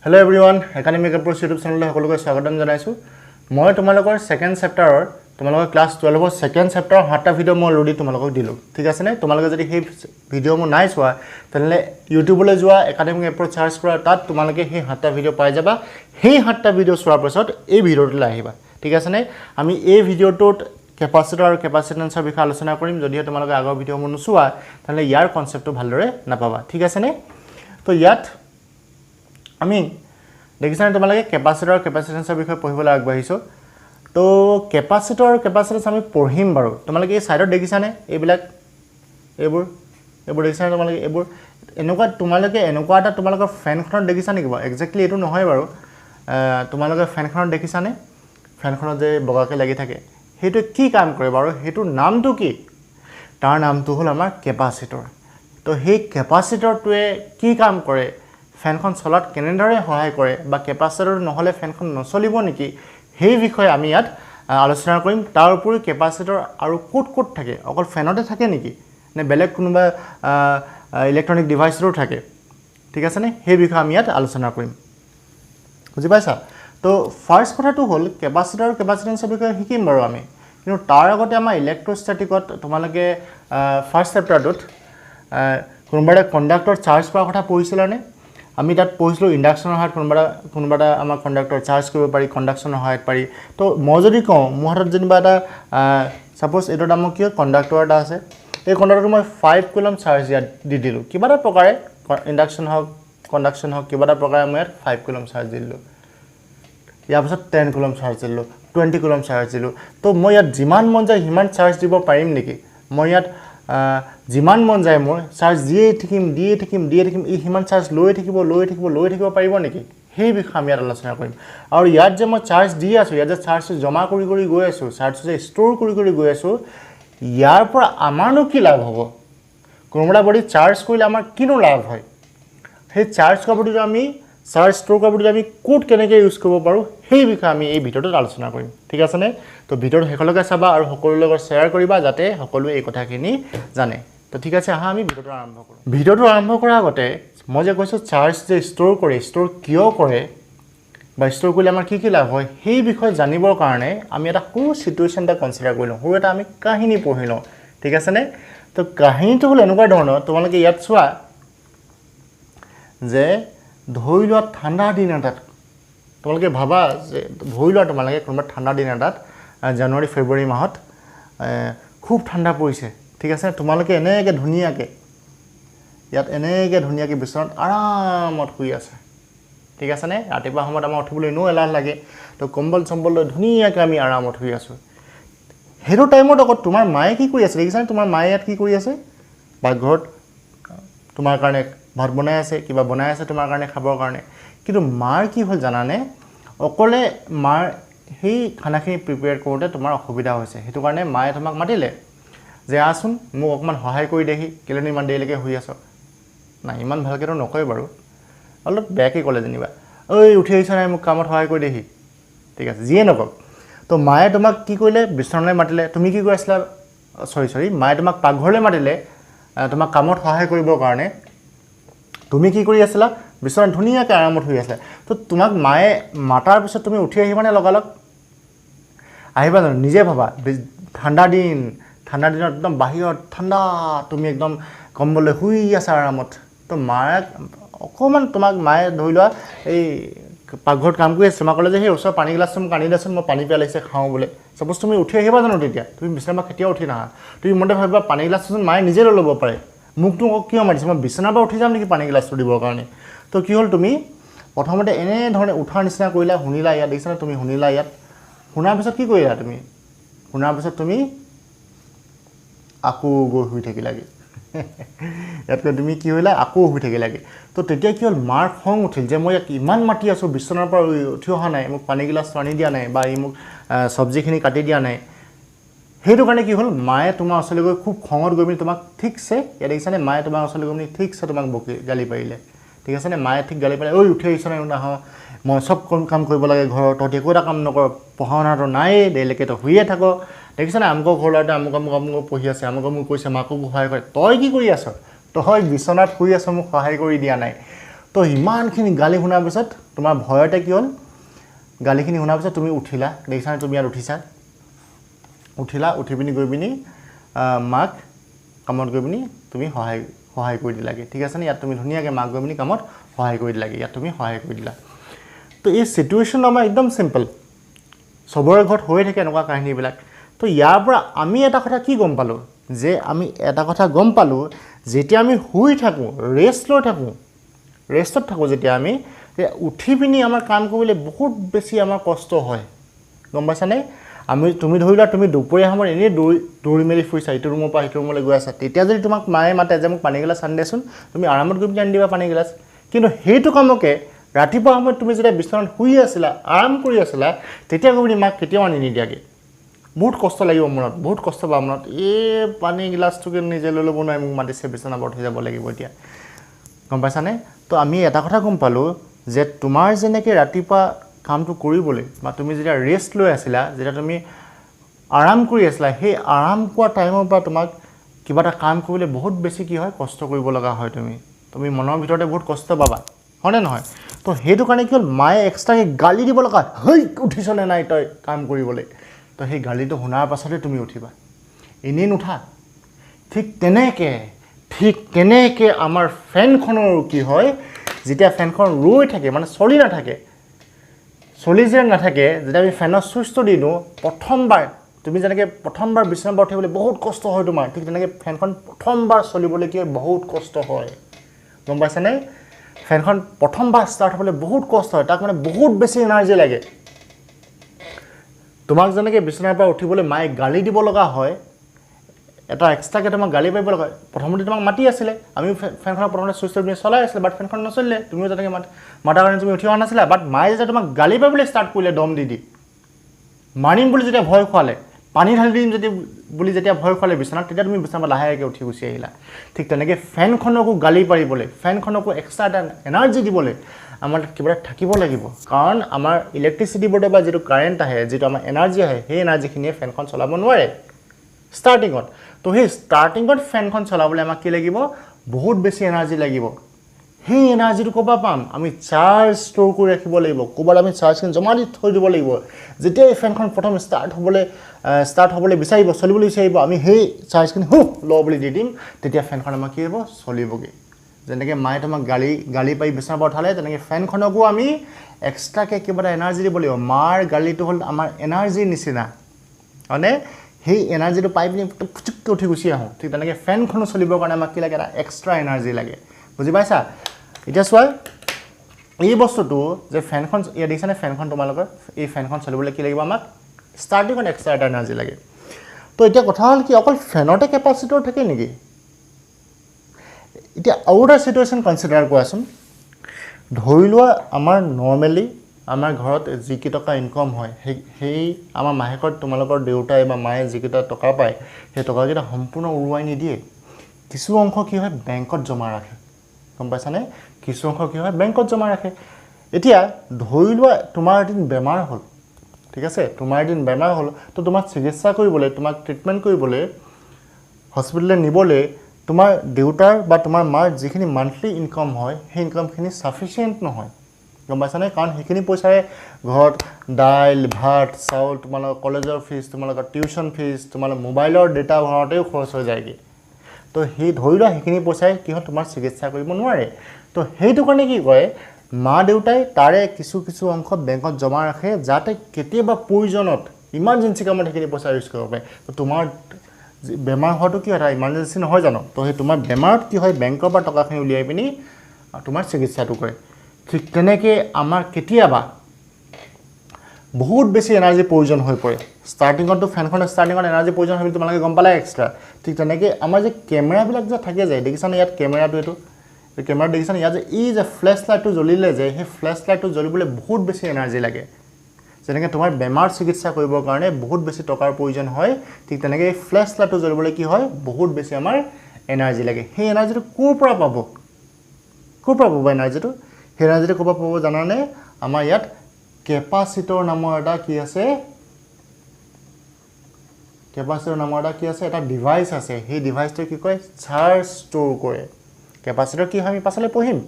Hello everyone, Academic Approach YouTube channel সকলোকে স্বাগতম জনাইছো। মই তোমালোকৰ সেকেন্ড চেপ্টাৰৰ তোমালোকৰ ক্লাস 12 ৰ সেকেন্ড চেপ্টাৰৰ 7টা ভিডিও মই অলৰেডি তোমালোকক দিলো। ঠিক আছে নে? তোমালোকে যদি সেই ভিডিও মই নাই চোৱা তেনে YouTube লৈ যোৱা Academic Approach সাৰ্চ কৰা তাত তোমালোকে সেই 7টা ভিডিও পাই যাবা। সেই 7টা ভিডিও চোৱাৰ পিছত এই ভিডিওটোলৈ আহিবা। ঠিক আছে নে? আমি এই ভিডিওটোত কেপাসিটৰ আৰু কেপাসিটেন্সৰ বিষয়ে আলোচনা কৰিম। যদি তোমালোকে আগৰ ভিডিও মই নোচোৱা তেনে ইয়াৰ কনসেপ্টটো ভালদৰে নাপাবা। ঠিক আছে নে? তো ইয়াত আমি দেখিছানে তোমালোকে কেপাসিটৰ আৰু কেপাসিটেন্সৰ বিষয়ে পঢ়িবলৈ আগবাঢ়িছো। তো কেপাসিটৰ আৰু কেপাসিটেন্স আমি পঢ়িম বাৰু। তোমালোকে এই সাইডত দেখিছানে এইবিলাক এইবোৰ দেখিছানে তোমালোকে এইবোৰ তোমালোকে এনেকুৱা এটা তোমালোকৰ ফেনখনত দেখিছা নেকি বাৰু? এক্স্যাক্টলি এটো নহয় বাৰু। তোমালোকে ফেনখনত দেখিছানে? ফেনখনত যে বগাকে লাগি থাকে হেতু কি কাম কৰে বাৰু? হেতুৰ নামটো কি? তাৰ নামটো হ'ল আমাৰ কেপাসিটৰ। তো সেই কেপাসিটৰটোৱে কি কাম কৰে? ফেনখন চলাত কেনেদৰে সহায় কৰে বা কেপাসিটৰ নহলে ফেনখন নচলিব নেকি? সেই বিষয়ে আমি ইয়াত আলোচনা কৰিম। তাৰ উপৰি কেপাসিটৰ আৰু ক'ত থাকে? অকল ফেনতে থাকে নেকি? নে বেলেগ কোনোবা ইলেক্ট্ৰনিক ডিভাইচৰো থাকে? ঠিক আছে নে? সেই বিষয়ে আমি ইয়াত আলোচনা কৰিম। বুজি পাইছা? তো ফাৰ্স্ট কথাটো হ'ল কেপাসিটৰ আৰু কেপাসিটেন্সৰ বিষয়ে শিকিম বাৰু আমি। কিন্তু তাৰ আগতে আমাৰ ইলেক্ট্ৰোস্ট্যাটিকত তোমালোকে ফাৰ্স্ট চেপ্টাৰটোত কোনোবাৰে কণ্ডাক্টৰ চাৰ্জ কৰাৰ কথা পঢ়িছিলানে? আমি তাত পঢ়িছিলো ইন্ডাকশনৰ হাত কোনোবাটা আমাৰ কণ্ডাক্টৰ চাৰ্জ কৰিব পাৰি, কণ্ডাকশনৰ হাত পাৰি। তো মই যদি কওঁ মোৰ হাতত যেনিবা এটা সাপোজ এটো নাম কি কণ্ডাক্টৰ এটা আছে। এই কণ্ডাক্টৰটো মই 5 কুলম চাৰ্জ দি দিলো। কিবা এটা প্ৰকাৰে ইন্ডাকশন হওক কণ্ডাকশন হওক কিবা এটা প্ৰকাৰে মই 5 কুলম চাৰ্জ দিলো। ইয়াৰ পিছত 10 কুলম চাৰ্জ দিলো, 20 কুলম চাৰ্জ দিলো। তো মই ইয়াত যিমান মন যায় সিমান চাৰ্জ দিব পাৰিম নেকি? মই ইয়াত যিমান মন যায় মোৰ চাৰ্জ দিয়ে থাকিম এই হিমান চাৰ্জ লৈ থাকিব পাৰিব নেকি? সেই বিষয়ে আমি ইয়াত আলোচনা কৰিম। আৰু ইয়াত যে মই চাৰ্জ দি আছো, ইয়াত যে চাৰ্জ জমা কৰি গৈ আছো, চাৰ্জ যে ষ্ট'ৰ কৰি গৈ আছো, ইয়াৰ পৰা আমাৰনো কি লাভ হ'ব? কোনোবা বডি চাৰ্জ কৰিলে আমাৰ কিনো লাভ হয়? সেই চাৰ্জ কাপোৰটো আমি চাৰ্জ ষ্ট'ৰ কাপোৰটো আমি কোড কেনেকৈ ইউজ কৰিব পাৰো সেই বিষয়ে আমি এই ভিডিওটোত আলোচনা কৰিম। ঠিক আছে নে? তো ভিডিওটো শেষলৈকে চাবা আৰু সকলোৰে লগত শ্বেয়াৰ কৰিবা যাতে সকলোৱে এই কথাখিনি জানে। তো ঠিক আছে, আহা আমি ভিডিওটো আৰম্ভ কৰোঁ। ভিডিওটো আৰম্ভ কৰাৰ আগতে মই যে কৈছোঁ চাৰ্জ যে ষ্ট'ৰ কিয় কৰে বা ষ্ট'ৰ কৰিলে আমাৰ কি লাভ হয় সেই বিষয়ে জানিবৰ কাৰণে আমি এটা সৰু চিটুৱেশ্যন এটা কনচিডাৰ কৰি লওঁ। সৰু এটা আমি কাহিনী পঢ়ি লওঁ। ঠিক আছে নে? তো কাহিনীটো হ'ল এনেকুৱা ধৰণৰ, তোমালোকে ইয়াত চোৱা যে ধৰি লোৱা ঠাণ্ডা দিন এটাত তোমালোকে ভাবা যে ধৰি লোৱা তোমালোকে কোনোবা ঠাণ্ডা দিন এটাত জানুৱাৰী ফেব্ৰুৱাৰী মাহত খুব ঠাণ্ডা পৰিছে। ঠিক আছে, তোমালোকে এনেকৈ ধুনীয়াকৈ বিচনাত আৰামত শুই আছে। ঠিক আছে নে? ৰাতিপুৱা সময়ত আমাৰ উঠিবলৈ এনেও এলাহ লাগে। তো কম্বল চম্বল লৈ ধুনীয়াকৈ আমি আৰামত শুই আছোঁ। সেইটো টাইমত আকৌ তোমাৰ মায়ে কি কৰি আছে দেখিছানে? তোমাৰ মায়ে ইয়াত কি কৰি আছে? পাকঘৰত তোমাৰ কাৰণে ভাত বনাই আছে, কিবা বনাই আছে তোমাৰ কাৰণে খাবৰ কাৰণে। কিন্তু মাৰ কি হ'ল জানানে? অকলে মাৰ সেই খানাখিনি প্ৰিপেয়াৰ কৰোঁতে তোমাৰ অসুবিধা হৈছে। সেইটো কাৰণে মায়ে তোমাক মাতিলে যে আচোন মোক অকণমান সহায় কৰি দেহি, কেলেনো ইমান দেৰিলৈকে শুই আছ? নাই, ইমান ভালকৈতো নকয় বাৰু, অলপ বেয়াকৈ ক'লে যেনিবা, ঐ উঠি আহিছ নাই, মোক কামত সহায় কৰি দেহি। ঠিক আছে, যিয়ে নকওক। তো মায়ে তোমাক কি কৰিলে? বিচনালৈ মাতিলে। তুমি কি কৰি আছিলা? চৰি মায়ে তোমাক পাকঘৰলৈ মাতিলে তোমাক কামত সহায় কৰিবৰ কাৰণে। তুমি কি কৰি আছিলা? বিচনাত ধুনীয়াকৈ আৰামত শুই আছিলা। তো তোমাক মায়ে মাতাৰ পিছত তুমি উঠি আহিবানে? লগালগ আহিবা জানো? নিজে ভাবা, ঠাণ্ডা দিনত একদম বাহিৰত ঠাণ্ডা, তুমি একদম কম্বললৈ শুই আছা আৰামত। তো মায়ে অকণমান তোমাক মায়ে ধৰি লোৱা এই পাকঘৰত কাম কৰি আছে, তোমাক ক'লে যে সেই ওচৰৰ পানী গিলাচটো মোক আনি দেচোন, মই পানী পেলাইছে খাওঁ বোলে। ছাপ'জ তুমি উঠি আহিবা জানো? তেতিয়া তুমি বিচনাৰ পৰা কেতিয়াও উঠি নাহা। তুমি মতে ভাবিবা পানী গিলাচটোচোন মায়ে নিজে লৈ ল'ব পাৰে, মোকতো কিয় মাতিছে? মই বিচনাৰ পৰা উঠি যাম নেকি পানী গিলাচটো দিবৰ কাৰণে? তো কি হ'ল? তুমি প্ৰথমতে এনেধৰণে উঠাৰ নিচিনা কৰিলা, শুনিলা ইয়াত, দেখিছানে? তুমি শুনিলা ইয়াত, শুনাৰ পিছত কি কৰিলা? শুনাৰ পিছত তুমি আকৌ গৈ শুই থাকিলাগৈ। ইয়াতকৈ তুমি কি হ'লা? আকৌ শুই থাকিলাগৈ। তো তেতিয়া কি হ'ল? মাৰ খং উঠিল যে মই ইয়াক ইমান মাতি আছোঁ, বিচনাৰ পৰা উঠি অহা নাই, মোক পানী গিলাচটো আনি দিয়া নাই বা ই মোক চব্জিখিনি কাটি দিয়া নাই। সেইটো কাৰণে কি হ'ল? মায়ে তোমাৰ ওচৰলৈ গৈ খুব খঙত গৈ পিনি তোমাক ঠিকছে, ইয়াত দেখিছানে? মায়ে তোমাৰ ওচৰলৈ গৈ পিনি ঠিকছে তোমাক গালি পাৰিলে। ঠিক আছে নে? মায়ে ঠিক গালি পাৰিলে, ঐ উঠি আহিছ নাই নাহ, মই চব কাম কৰিব লাগে ঘৰৰ, তহঁতি একো এটা কাম নকৰ, পঢ়া শুনাটো নায়েই, দেৰিলৈকে তই শুইয়ে থাক। দেখিছানে? আমুকৰ ঘৰ ল'ৰাটোৱে আমুক পঢ়ি আছে, আমুক মোক কৈছে, মাকো সহায় কৰে, তই কি কৰি আছ? তই বিচনাত শুই আছ, মোক সহায় কৰি দিয়া নাই। তো ইমানখিনি গালি শুনাৰ পিছত তোমাৰ ভয়তে কি হ'ল গালিখিনি শুনাৰ পিছত তুমি উঠিলা দেখিছানে তুমি ইয়াত উঠিলা উঠি পিনি গৈ পিনি মাক কামত গৈ পিনি তুমি সহায় কৰি দিলাগে ঠিক আছে নে ইয়াত তুমি ধুনীয়াকৈ মাক গৈ পিনি কামত সহায় কৰি দিলাগে ইয়াত তুমি সহায় কৰি দিলা তো এই সিচুৱেশ্যন আমাৰ একদম সিম্পল সবৰে ঘৰত হৈ থাকে এনেকুৱা কাহিনীবিলাক তো ইয়াৰ পৰা আমি এটা কথা কি গম পালোঁ যে আমি এটা কথা গম পালোঁ যেতিয়া আমি শুই থাকোঁ ৰেষ্টত থাকোঁ যেতিয়া আমি উঠি পিনি আমাৰ কাম কৰিবলৈ বহুত বেছি আমাৰ কষ্ট হয় গম পাইছানে তুমি ধৰিলা তুমি দুপৰীয়া সময়ত এনেই দৌৰি মেলি ফুৰিছা ইটো ৰুমৰ পৰা সিটো ৰুমলৈ গৈ আছা তেতিয়া যদি তোমাক মায়ে মাতে যে মোক পানী গিলাচ আনি দেচোন তুমি আৰামত গৈ পিনি আনি দিবা পানী গিলাচ কিন্তু সেইটো কামকে ৰাতিপুৱা সময়ত তুমি যেতিয়া বিচনাত শুই আছিলা আৰাম কৰি আছিলা তেতিয়া গৈ পিনি মাক কেতিয়াও আনি নিদিয়াগে বহুত কষ্ট লাগিব মনত বহুত কষ্ট পাব মনত এই পানী গিলাচটোকে নিজে লৈ ল'ব নোৱাৰি মোক মাতিছে বিচনাত হৈ যাব লাগিব এতিয়া গম পাইছানে তো আমি এটা কথা গম পালোঁ যে তোমাৰ যেনেকৈ ৰাতিপুৱা কামটো কৰিবলৈ বা তুমি যেতিয়া ৰেষ্ট লৈ আছিলা যেতিয়া তুমি আৰাম কৰি আছিলা সেই আৰাম পোৱা টাইমৰ পৰা তোমাক কিবা এটা কাম কৰিবলৈ বহুত বেছি কি হয় কষ্ট কৰিব লগা হয় তুমি মনৰ ভিতৰতে বহুত কষ্ট পাবা হয়নে নহয় তো সেইটো কাৰণে কি হ'ল মায়ে এক্সট্ৰাকৈ গালি দিব লগা হৈ উঠিছনে নাই তই কাম কৰিবলৈ তো সেই গালিটো শুনাৰ পাছতে তুমি উঠিবা এনেই নুঠা ঠিক তেনেকৈ আমাৰ ফেনখনৰো কি হয় যেতিয়া ফেনখন ৰৈ থাকে মানে চলি যে নাথাকে যেতিয়া আমি ফেনৰ চুইচটো দি দিওঁ প্ৰথমবাৰ তুমি যেনেকৈ প্ৰথমবাৰ বিচনাৰ পৰা উঠিবলৈ বহুত কষ্ট হয় তোমাৰ ঠিক তেনেকৈ ফেনখন প্ৰথমবাৰ চলিবলৈ কি হয় বহুত কষ্ট হয় গম পাইছানে ফেনখন প্ৰথমবাৰ ষ্টাৰ্ট হ'বলৈ বহুত কষ্ট হয় তাক মানে বহুত বেছি এনাৰ্জি লাগে তোমাক যেনেকৈ বিচনাৰ পৰা উঠিবলৈ মায়ে গালি দিব লগা হয় এটা এক্সট্ৰাকৈ তোমাক গালি পাৰিব লগা হয় প্ৰথমতে তোমাক মাতি আছিলে আমি ফেনখনৰ প্ৰথমতে চুইচটো তুমি চলাই আছিলে বাট ফেনখন নচলিলে তুমিও যেনেকৈ মাতাৰ কাৰণে তুমি উঠি অহা নাছিলা বাট মায়ে যেতিয়া তোমাক গালি পাৰিবলৈ ষ্টাৰ্ট কৰিলে দম দি মাৰিম বুলি যেতিয়া ভয় খোৱালে পানী ঢালি দিম বুলি যেতিয়া ভয় খোৱালে বিচনাত তেতিয়া তুমি বিচনাৰ পৰা লাহেকৈ উঠি গুচি আহিলা ঠিক তেনেকৈ ফেনখনকো গালি পাৰিবলৈ ফেনখনকো এক্সট্ৰা এটা এনাৰ্জি দিবলৈ আমাৰ কিবা এটা থাকিব লাগিব কাৰণ আমাৰ ইলেক্ট্ৰিচিটি বৰ্ডৰ পৰা যিটো কাৰেণ্ট আহে যিটো আমাৰ এনাৰ্জি আহে সেই এনাৰ্জিখিনিয়ে ফেনখন চলাব নোৱাৰে ষ্টাৰ্টিঙত তো সেই ষ্টাৰ্টিঙত ফেনখন চলাবলৈ আমাক কি লাগিব বহুত বেছি এনাৰ্জি লাগিব সেই এনাৰ্জিটো ক'ৰ পৰা পাম আমি চাৰ্জ ষ্ট'ৰ কৰি ৰাখিব লাগিব ক'ৰবাত আমি চাৰ্জখিনি জমা দি থৈ দিব লাগিব যেতিয়া এই ফেনখন প্ৰথম ষ্টাৰ্ট হ'বলৈ বিচাৰিব চলিবলৈ বিচাৰিব আমি সেই চাৰ্জখিনি ল বুলি দি দিম তেতিয়া ফেনখন আমাৰ কি হ'ব চলিবগৈ যেনেকৈ মায়ে তোমাক গালি পাৰি বিচনাৰ পৰা উঠালে তেনেকৈ ফেনখনকো আমি এক্সট্ৰাকৈ কিবা এটা এনাৰ্জি দিব লাগিব মাৰ গালিটো হ'ল আমাৰ এনাৰ্জিৰ নিচিনা মানে সেই এনাৰ্জিটো পাই পিনি ফুচুককৈ উঠি গুচি আহোঁ ঠিক তেনেকৈ ফেনখনো চলিবৰ কাৰণে আমাক কি লাগে এটা এক্সট্ৰা এনাৰ্জি লাগে বুজি পাইছা এতিয়া চোৱা এই বস্তুটো যে ফেনখন ইয়াত দেখিছানে ফেনখন তোমালোকৰ এই ফেনখন চলিবলৈ কি লাগিব আমাক ষ্টাৰ্টিঙত এক্সট্ৰা এটা এনাৰ্জি লাগে তো এতিয়া কথা হ'ল কি অকল ফেনতে কেপাচিটৰ থাকে নেকি এতিয়া আৰু এটা চিটুৱেশ্যন কনচিডাৰ কৰাচোন ধৰি লোৱা আমাৰ নৰ্মেলি আমাৰ ঘৰত যিকেইটকা ইনকম হয় সেই আমাৰ মাহেকত তোমালোকৰ দেউতাই বা মায়ে যিকেইটা টকা পায় সেই টকাকেইটা সম্পূৰ্ণ উৰুৱাই নিদিয়ে কিছু অংশ কি হয় বেংকত জমা ৰাখে গম পাইছানে কিছু অংশ কি হয় বেংকত জমা ৰাখে এতিয়া ধৰি লোৱা তোমাৰ এদিন বেমাৰ হ'ল ঠিক আছে তোমাৰ এদিন বেমাৰ হ'ল তো তোমাক চিকিৎসা কৰিবলৈ তোমাক ট্ৰিটমেণ্ট কৰিবলৈ হস্পিটেললৈ নিবলৈ তোমাৰ দেউতাৰ বা তোমাৰ মাৰ যিখিনি মান্থলি ইনকম হয় সেই ইনকমখিনি ছাফিচিয়েণ্ট নহয় গম পাইছানে কাৰণ সেইখিনি পইচাৰে ঘৰত দাইল ভাত চাউল তোমালোকৰ কলেজৰ ফিজ তোমালোকৰ টিউশ্যন ফিজ তোমালোকৰ মোবাইলৰ ডেটা ভৰাওঁতেও খৰচ হৈ যায়গৈ তো সেই ধৰি লোৱা সেইখিনি পইচাই কি হয় তোমাৰ চিকিৎসা কৰিব নোৱাৰে তো সেইটো কাৰণে কি কৰে মা দেউতাই তাৰে কিছু অংশ বেংকত জমা ৰাখে যাতে কেতিয়াবা প্ৰয়োজনত ইমাৰ্জেঞ্চি কামত সেইখিনি পইচা ইউজ কৰিব পাৰে তো তোমাৰ বেমাৰ হোৱাটো কি এটা ইমাৰ্জেঞ্চি নহয় জানো তো সেই তোমাৰ বেমাৰত কি হয় বেংকৰ পৰা টকাখিনি উলিয়াই পিনি তোমাৰ চিকিৎসাটো কৰে ঠিক তেনেকৈ আমাৰ কেতিয়াবা বহুত বেছি এনাৰ্জি প্ৰয়োজন হৈ পৰে ষ্টাৰ্টিঙতো ফেনখন ষ্টাৰ্টিঙত এনাৰ্জি প্ৰয়োজন হয় তোমালোকে গম পালে এক্সট্ৰা ঠিক তেনেকৈ আমাৰ যে কেমেৰাবিলাক যে থাকে যে দেখিছানে ইয়াত কেমেৰাটো এইটো কেমেৰা দেখিছানে ইয়াত যে এই যে ফ্লেছ লাইটটো জ্বলিলে যে সেই ফ্লেছ লাইটটো জ্বলিবলৈ বহুত বেছি এনাৰ্জি লাগে যেনেকৈ তোমাৰ বেমাৰ চিকিৎসা কৰিবৰ কাৰণে বহুত বেছি টকাৰ প্ৰয়োজন হয় ঠিক তেনেকৈ এই ফ্লেছ লাইটটো জ্বলিবলৈ কি হয় বহুত বেছি আমাৰ এনাৰ্জি লাগে সেই এনাৰ্জিটো ক'ৰ পৰা পাব এনাৰ্জিটো সেই এনাৰ্জিটো ক'ৰ পৰা পাব জানানে আমাৰ ইয়াত কেপাচিটৰ নামৰ এটা কি আছে এটা ডিভাইচ আছে সেই ডিভাইচটোৱে কি কয় চাৰ্জ ষ্ট'ৰ কৰে কেপাচিটৰ কি হয় আমি পাছলৈ পঢ়িম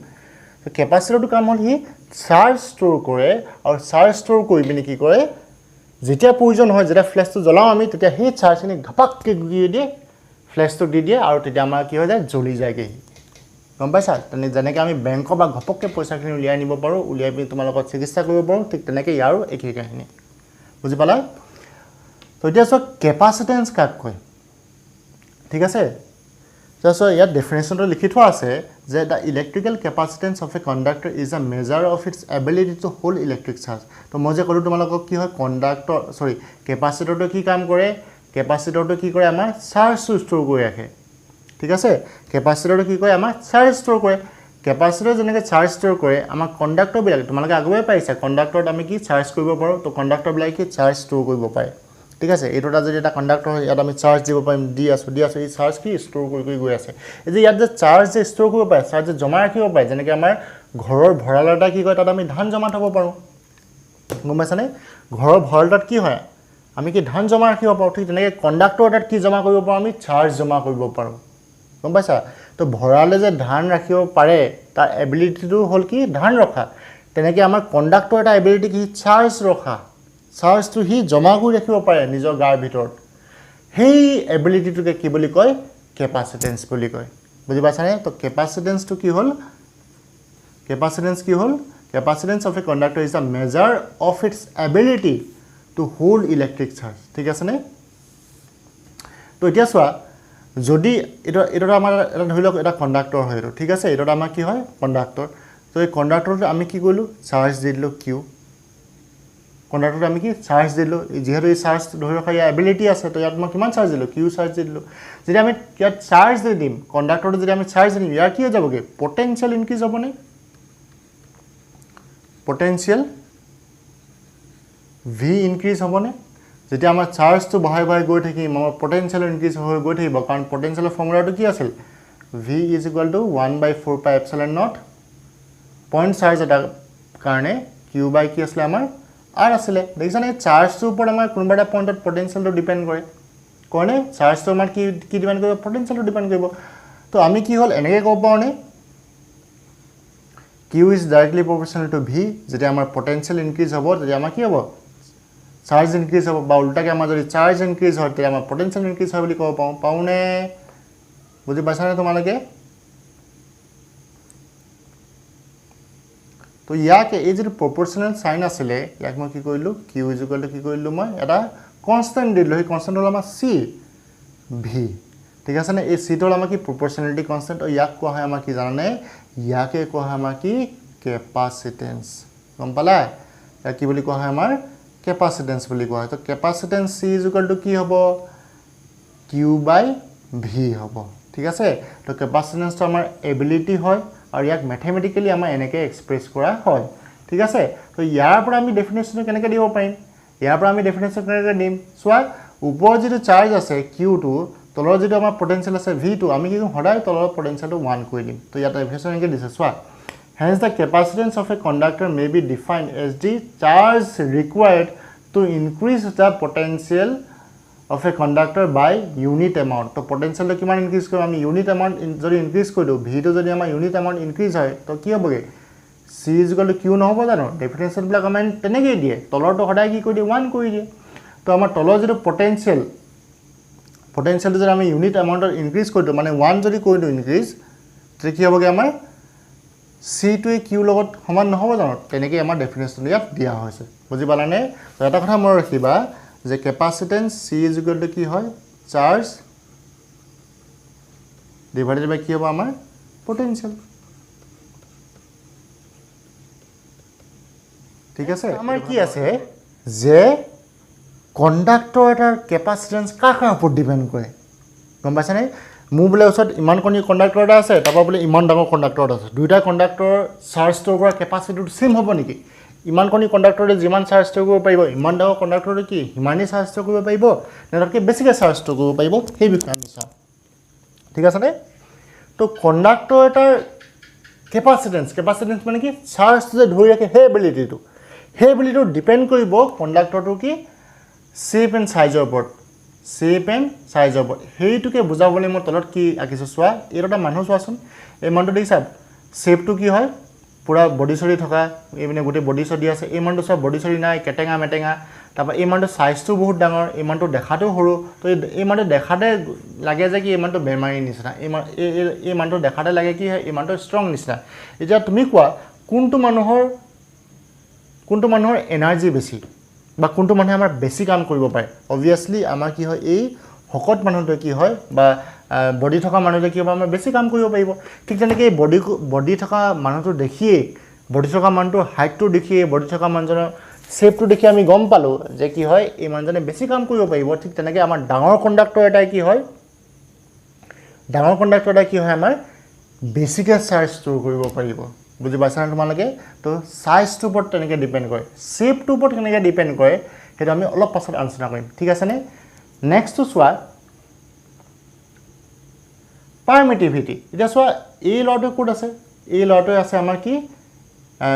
তো কেপাচিটৰটো কাম হ'ল সি চাৰ্জ ষ্ট'ৰ কৰে আৰু চাৰ্জ ষ্ট'ৰ কৰি পিনে কি কৰে যেতিয়া প্ৰয়োজন হয় যেতিয়া ফ্লেছটো জ্বলাওঁ আমি তেতিয়া সেই চাৰ্জখিনি ঘপাককৈ গুৰি দিয়ে ফ্লেছটো দি দিয়ে আৰু তেতিয়া আমাৰ কি হৈ যায় জ্বলি যায়গৈ গম পাইছা যেনেকৈ আমি বেংকৰ বা ঘপককৈ পইচাখিনি উলিয়াই নিব পাৰোঁ উলিয়াই পিনি তোমাৰ লগত চিকিৎসা কৰিব পাৰোঁ ঠিক তেনেকৈ ইয়াৰো একেই কাহিনী বুজি পালা তো এতিয়া চোৱা কেপাচিটেন্স কাক কয় ঠিক আছে so ইয়াত ডেফিনেশ্যনটো লিখি থোৱা আছে যে the electrical capacitance of a conductor is a measure of its ability to hold electric charge তো মই যে ক'লোঁ তোমালোকক কি হয় কেপাচিটৰটো কি কাম কৰে কেপাচিটৰটো কি কৰে আমাৰ চাৰ্জটো ষ্ট'ৰ কৰি ৰাখে ঠিক আছে কেপাচিটৰটো কি কৰে আমাৰ চাৰ্জ ষ্ট'ৰ কৰে কেপাচিটৰ যেনেকৈ চাৰ্জ ষ্ট'ৰ কৰে আমাৰ কণ্ডাক্টৰবিলাক তোমালোকে আগতে পাইছা কণ্ডাক্টৰত আমি কি চাৰ্জ কৰিব পাৰোঁ তো কণ্ডাক্টৰবিলাকে কি চাৰ্জ ষ্ট'ৰ কৰিব পাৰে ঠিক আছে এইটো যদি এটা কণ্ডাক্টৰ হয় ইয়াত আমি চাৰ্জ দিব পাৰিম দি আছোঁ এই চাৰ্জ কি ষ্ট'ৰ কৰি গৈ আছে এই যে ইয়াত যে চাৰ্জ যে ষ্ট'ৰ কৰিব পাৰে চাৰ্জ যে জমা ৰাখিব পাৰে যেনেকৈ আমাৰ ঘৰৰ ভঁৰাল এটা কি কয় তাত আমি ধান জমা থ'ব পাৰোঁ গম পাইছানে ঘৰৰ ভঁৰালটাত কি হয় আমি কি ধান জমা ৰাখিব পাৰোঁ ঠিক তেনেকৈ কণ্ডাক্টৰ এটাত কি জমা কৰিব পাৰোঁ আমি চাৰ্জ জমা কৰিব পাৰোঁ গম পাইছা তো ভঁৰালে যে ধান ৰাখিব পাৰে তাৰ এবিলিটিটো হ'ল কি ধান ৰখা তেনেকৈ আমাৰ কণ্ডাক্টৰ এটা এবিলিটি কি চাৰ্জ ৰখা চাৰ্জটো সি জমা কৰি ৰাখিব পাৰে নিজৰ গাৰ ভিতৰত সেই এবিলিটিটোকে কি বুলি কয় কেপাচিটেন্স বুলি কয় বুজি পাইছানে তো কেপাচিটেন্সটো কি হ'ল capacitance of a conductor is a measure of its ability to hold electric charge ঠিক আছেনে তো এতিয়া চোৱা যদি এইটো আমাৰ এটা ধৰি লওক এটা কণ্ডাক্টৰ হয় এইটো ঠিক আছে এইটো আমাৰ কি হয় কণ্ডাক্টৰ তো এই কণ্ডাক্টৰটো আমি কি কৰিলোঁ চাৰ্জ দি দিলোঁ কিউ কণ্ডাক্টৰটো আমি কি চাৰ্জ দিলোঁ যিহেতু এই চাৰ্জ ধৰি ৰখা ইয়াৰ এবিলিটি আছে তো ইয়াত মই কিমান চাৰ্জ দিলোঁ কিউ চাৰ্জ দি দিলোঁ যদি আমি ইয়াত চাৰ্জ দি দিম কণ্ডাক্টৰটো যদি আমি চাৰ্জ দিম ইয়াৰ কি হৈ যাবগৈ পটেঞ্চিয়েল ইনক্ৰিজ হ'বনে পটেঞ্চিয়েল ভি ইনক্ৰিজ হ'বনে যেতিয়া আমাৰ চাৰ্জটো বঢ়াই গৈ থাকিম আমাৰ পটেঞ্চিয়েল ইনক্ৰিজ হৈ গৈ থাকিব কাৰণ পটেঞ্চিয়েলৰ ফৰ্মুলাটো কি আছিল V is equal to 1/4πε0 point charge এটা কাৰণে কিউ বাই কি আছিলে আমাৰ আৰ আছিলে দেখিছানে চাৰ্জটোৰ ওপৰত আমাৰ কোনোবা এটা পইণ্টত পটেঞ্চিয়েলটো ডিপেণ্ড কৰে কয়নে চাৰ্জটো আমাৰ কি ডিপেণ্ড কৰিব পটেঞ্চিয়েলটো ডিপেণ্ড কৰিব তো আমি কি হ'ল এনেকৈ ক'ব পাৰোঁনে Q is directly proportional to V যেতিয়া আমাৰ পটেঞ্চিয়েল ইনক্ৰিজ হ'ব তেতিয়া আমাৰ কি হ'ব চাৰ্জ ইনক্ৰিজ হ'ব বা উল্টাকৈ আমাৰ যদি চাৰ্জ ইনক্ৰিজ হয় তেতিয়া আমাৰ পটেঞ্চিয়েল ইনক্ৰিজ হয় বুলি ক'ব পাৰোঁনে বুজি পাইছানে তোমালোকে তো ইয়াকে এই যিটো প্ৰপৰ্চনেল চাইন আছিলে ইয়াক মই কি কৰিলোঁ কিউ ইজ ইকুৱেল টু কি কৰিলোঁ মই এটা কনষ্টেণ্ট দি দিলোঁ সেই কনষ্টেণ্ট হ'ল আমাৰ চি ভি ঠিক আছেনে এই চিটো হ'ল আমাৰ কি প্ৰপৰ্চনেলিটি কনষ্টেণ্ট ইয়াক কোৱা হয় আমাৰ কি জানানে ইয়াকে কোৱা হয় আমাৰ কি কেপাচিটেন্স গম পালা ইয়াক কি বুলি কোৱা হয় আমাৰ কেপাচিটেন্স বুলি কোৱা হয় তো কেপাচিটেন্স চি ইজ ইকুৱেল টু কি হ'ব কিউ বাই ভি হ'ব ঠিক আছে তো কেপাচিটেন্সটো আমাৰ এবিলিটি হয় আৰু ইয়াক মেথমেটিকেলি আমাৰ এনেকৈ এক্সপ্ৰেছ কৰা হয় ঠিক আছে তো ইয়াৰ পৰা আমি ডেফিনেশ্যনটো কেনেকৈ দিব পাৰিম ইয়াৰ পৰা আমি ডেফিনেশ্যন কেনেকৈ দিম চোৱা ওপৰৰ যিটো চাৰ্জ আছে কিউটো তলৰ যিটো আমাৰ পটেঞ্চিয়েল আছে ভিটো আমি কি সদায় তলৰ পটেঞ্চিয়েলটো 1 কৰি দিম তো ইয়াত ডেফিনেশ্যন এনেকৈ দিছে চোৱা hence the capacitance of a conductor may be defined as the charge required to increase the potential of a conductor by unit amount তো পটেঞ্চিয়েলটো কিমান ইনক্ৰিজ কৰিম আমি ইউনিট এমাউণ্ট যদি ইনক্ৰিজ কৰি দিওঁ ভিটো যদি আমাৰ ইউনিট এমাউণ্ট ইনক্ৰিজ হয় তো কি হ'বগৈ C is equal to Q নহ'ব জানো ডেফিনেশ্যনবিলাক আমাৰ তেনেকৈয়ে দিয়ে তলৰটো সদায় কি কৰি দিয়ে 1 কৰি দিয়ে তো আমাৰ তলৰ যিটো পটেঞ্চিয়েলটো যদি আমি ইউনিট এমাউণ্টত ইনক্ৰিজ কৰি দিওঁ মানে 1 যদি কৰি দিওঁ ইনক্ৰিজ তেতিয়া কি হ'বগৈ আমাৰ চিটোৱে কিউ লগত সমান নহ'ব জানো তেনেকৈ আমাৰ ডেফিনেশ্যন ইয়াত দিয়া হৈছে বুজি পালানে তো এটা কথা মনত ৰাখিবা যে কেপাচিটেন্স চি ইজ ইকুৱেল টু কি হয় চাৰ্জ ডিভাইডেড বাই কি হ'ব আমাৰ পটেঞ্চিয়েল ঠিক আছে আমাৰ কি আছে যে কণ্ডাক্টৰ এটাৰ কেপাচিটেন্স কাৰ ওপৰত ডিপেণ্ড কৰে গম পাইছানে মোৰ বোলে ওচৰত ইমান কণী কণ্ডাক্টৰ এটা আছে তাৰপৰা বোলে ইমান ডাঙৰ কণ্ডাক্টৰ এটা আছে দুইটা কণ্ডাক্টৰ চাৰ্জ ষ্ট'ৰ কৰা কেপাচিটিটো ছেম হ'ব নেকি ইমান কণী কণ্ডাক্টৰে যিমান চাৰ্জ ষ্ট'ৰ কৰিব পাৰিব ইমান ডাঙৰ কণ্ডাক্টৰে কি সিমানেই চাৰ্জ ষ্ট'ৰ কৰিব পাৰিব নে তাতকৈ বেছিকৈ চাৰ্জ ষ্ট'ৰ কৰিব পাৰিব সেই বিষয়ে আমি চাওঁ ঠিক আছেনে তো কণ্ডাক্টৰ এটাৰ কেপাচিটেন্স মানে কি চাৰ্জটো যে ধৰি ৰাখে সেই এবিলিটিটো ডিপেণ্ড কৰিব কণ্ডাক্টৰটো কি শ্বেপ এণ্ড চাইজৰ ওপৰত সেইটোকে বুজাবলৈ মই তলত কি আঁকিছোঁ চোৱা এইটো এটা মানুহ চোৱাচোন এই মানুহটো দেখিছা শ্বেপটো কি হয় পুৰা বডি চৰি থকা এইপিনে গোটেই বডি চডি আছে এই মানটো চব বডি চৰি নাই কেটেঙা মেটেঙা তাৰপৰা এই মানটো চাইজটো বহুত ডাঙৰ এই মানটো দেখাটো সৰু তো এই মানটো দেখাতে লাগে যে কি এই মানটো বেমাৰী নিচিনা এই মানটো দেখাতে লাগে কি এই মানটো ষ্ট্ৰং নিচিনা এতিয়া তুমি কোৱা কোনটো মানুহৰ এনাৰ্জি বেছি বা কোনটো মানুহে আমাৰ বেছি কাম কৰিব পাৰে অবভিয়াছলি আমাৰ কি হয় এই শকত মানুহটোৱে কি হয় বা বডি থকা মানুহটোৱে কি হ'ব আমাৰ বেছি কাম কৰিব পাৰিব ঠিক তেনেকৈ এই বডি থকা মানুহটো দেখিয়ে বডি থকা মানুহটোৰ হাইটটো দেখিয়ে বডি থকা মানুহজনৰ শেপটো দেখি আমি গম পালোঁ যে কি হয় এই মানুহজনে বেছি কাম কৰিব পাৰিব ঠিক তেনেকৈ আমাৰ ডাঙৰ কণ্ডাক্টৰ এটাই কি হয় আমাৰ বেছিকৈ চাৰ্জ ষ্ট'ৰ কৰিব পাৰিব বুজি পাইছানে তোমালোকে তো চাইজটোৰ ওপৰত তেনেকৈ ডিপেণ্ড কৰে শেপটোৰ ওপৰত কেনেকৈ ডিপেণ্ড কৰে সেইটো আমি অলপ পাছত আলোচনা কৰিম ঠিক আছেনে নেক্সটটো চোৱা পাৰমিটিভিটি এতিয়া চোৱা এই ল'ৰাটো ক'ত আছে এই ল'ৰাটোৱে আছে আমাৰ কি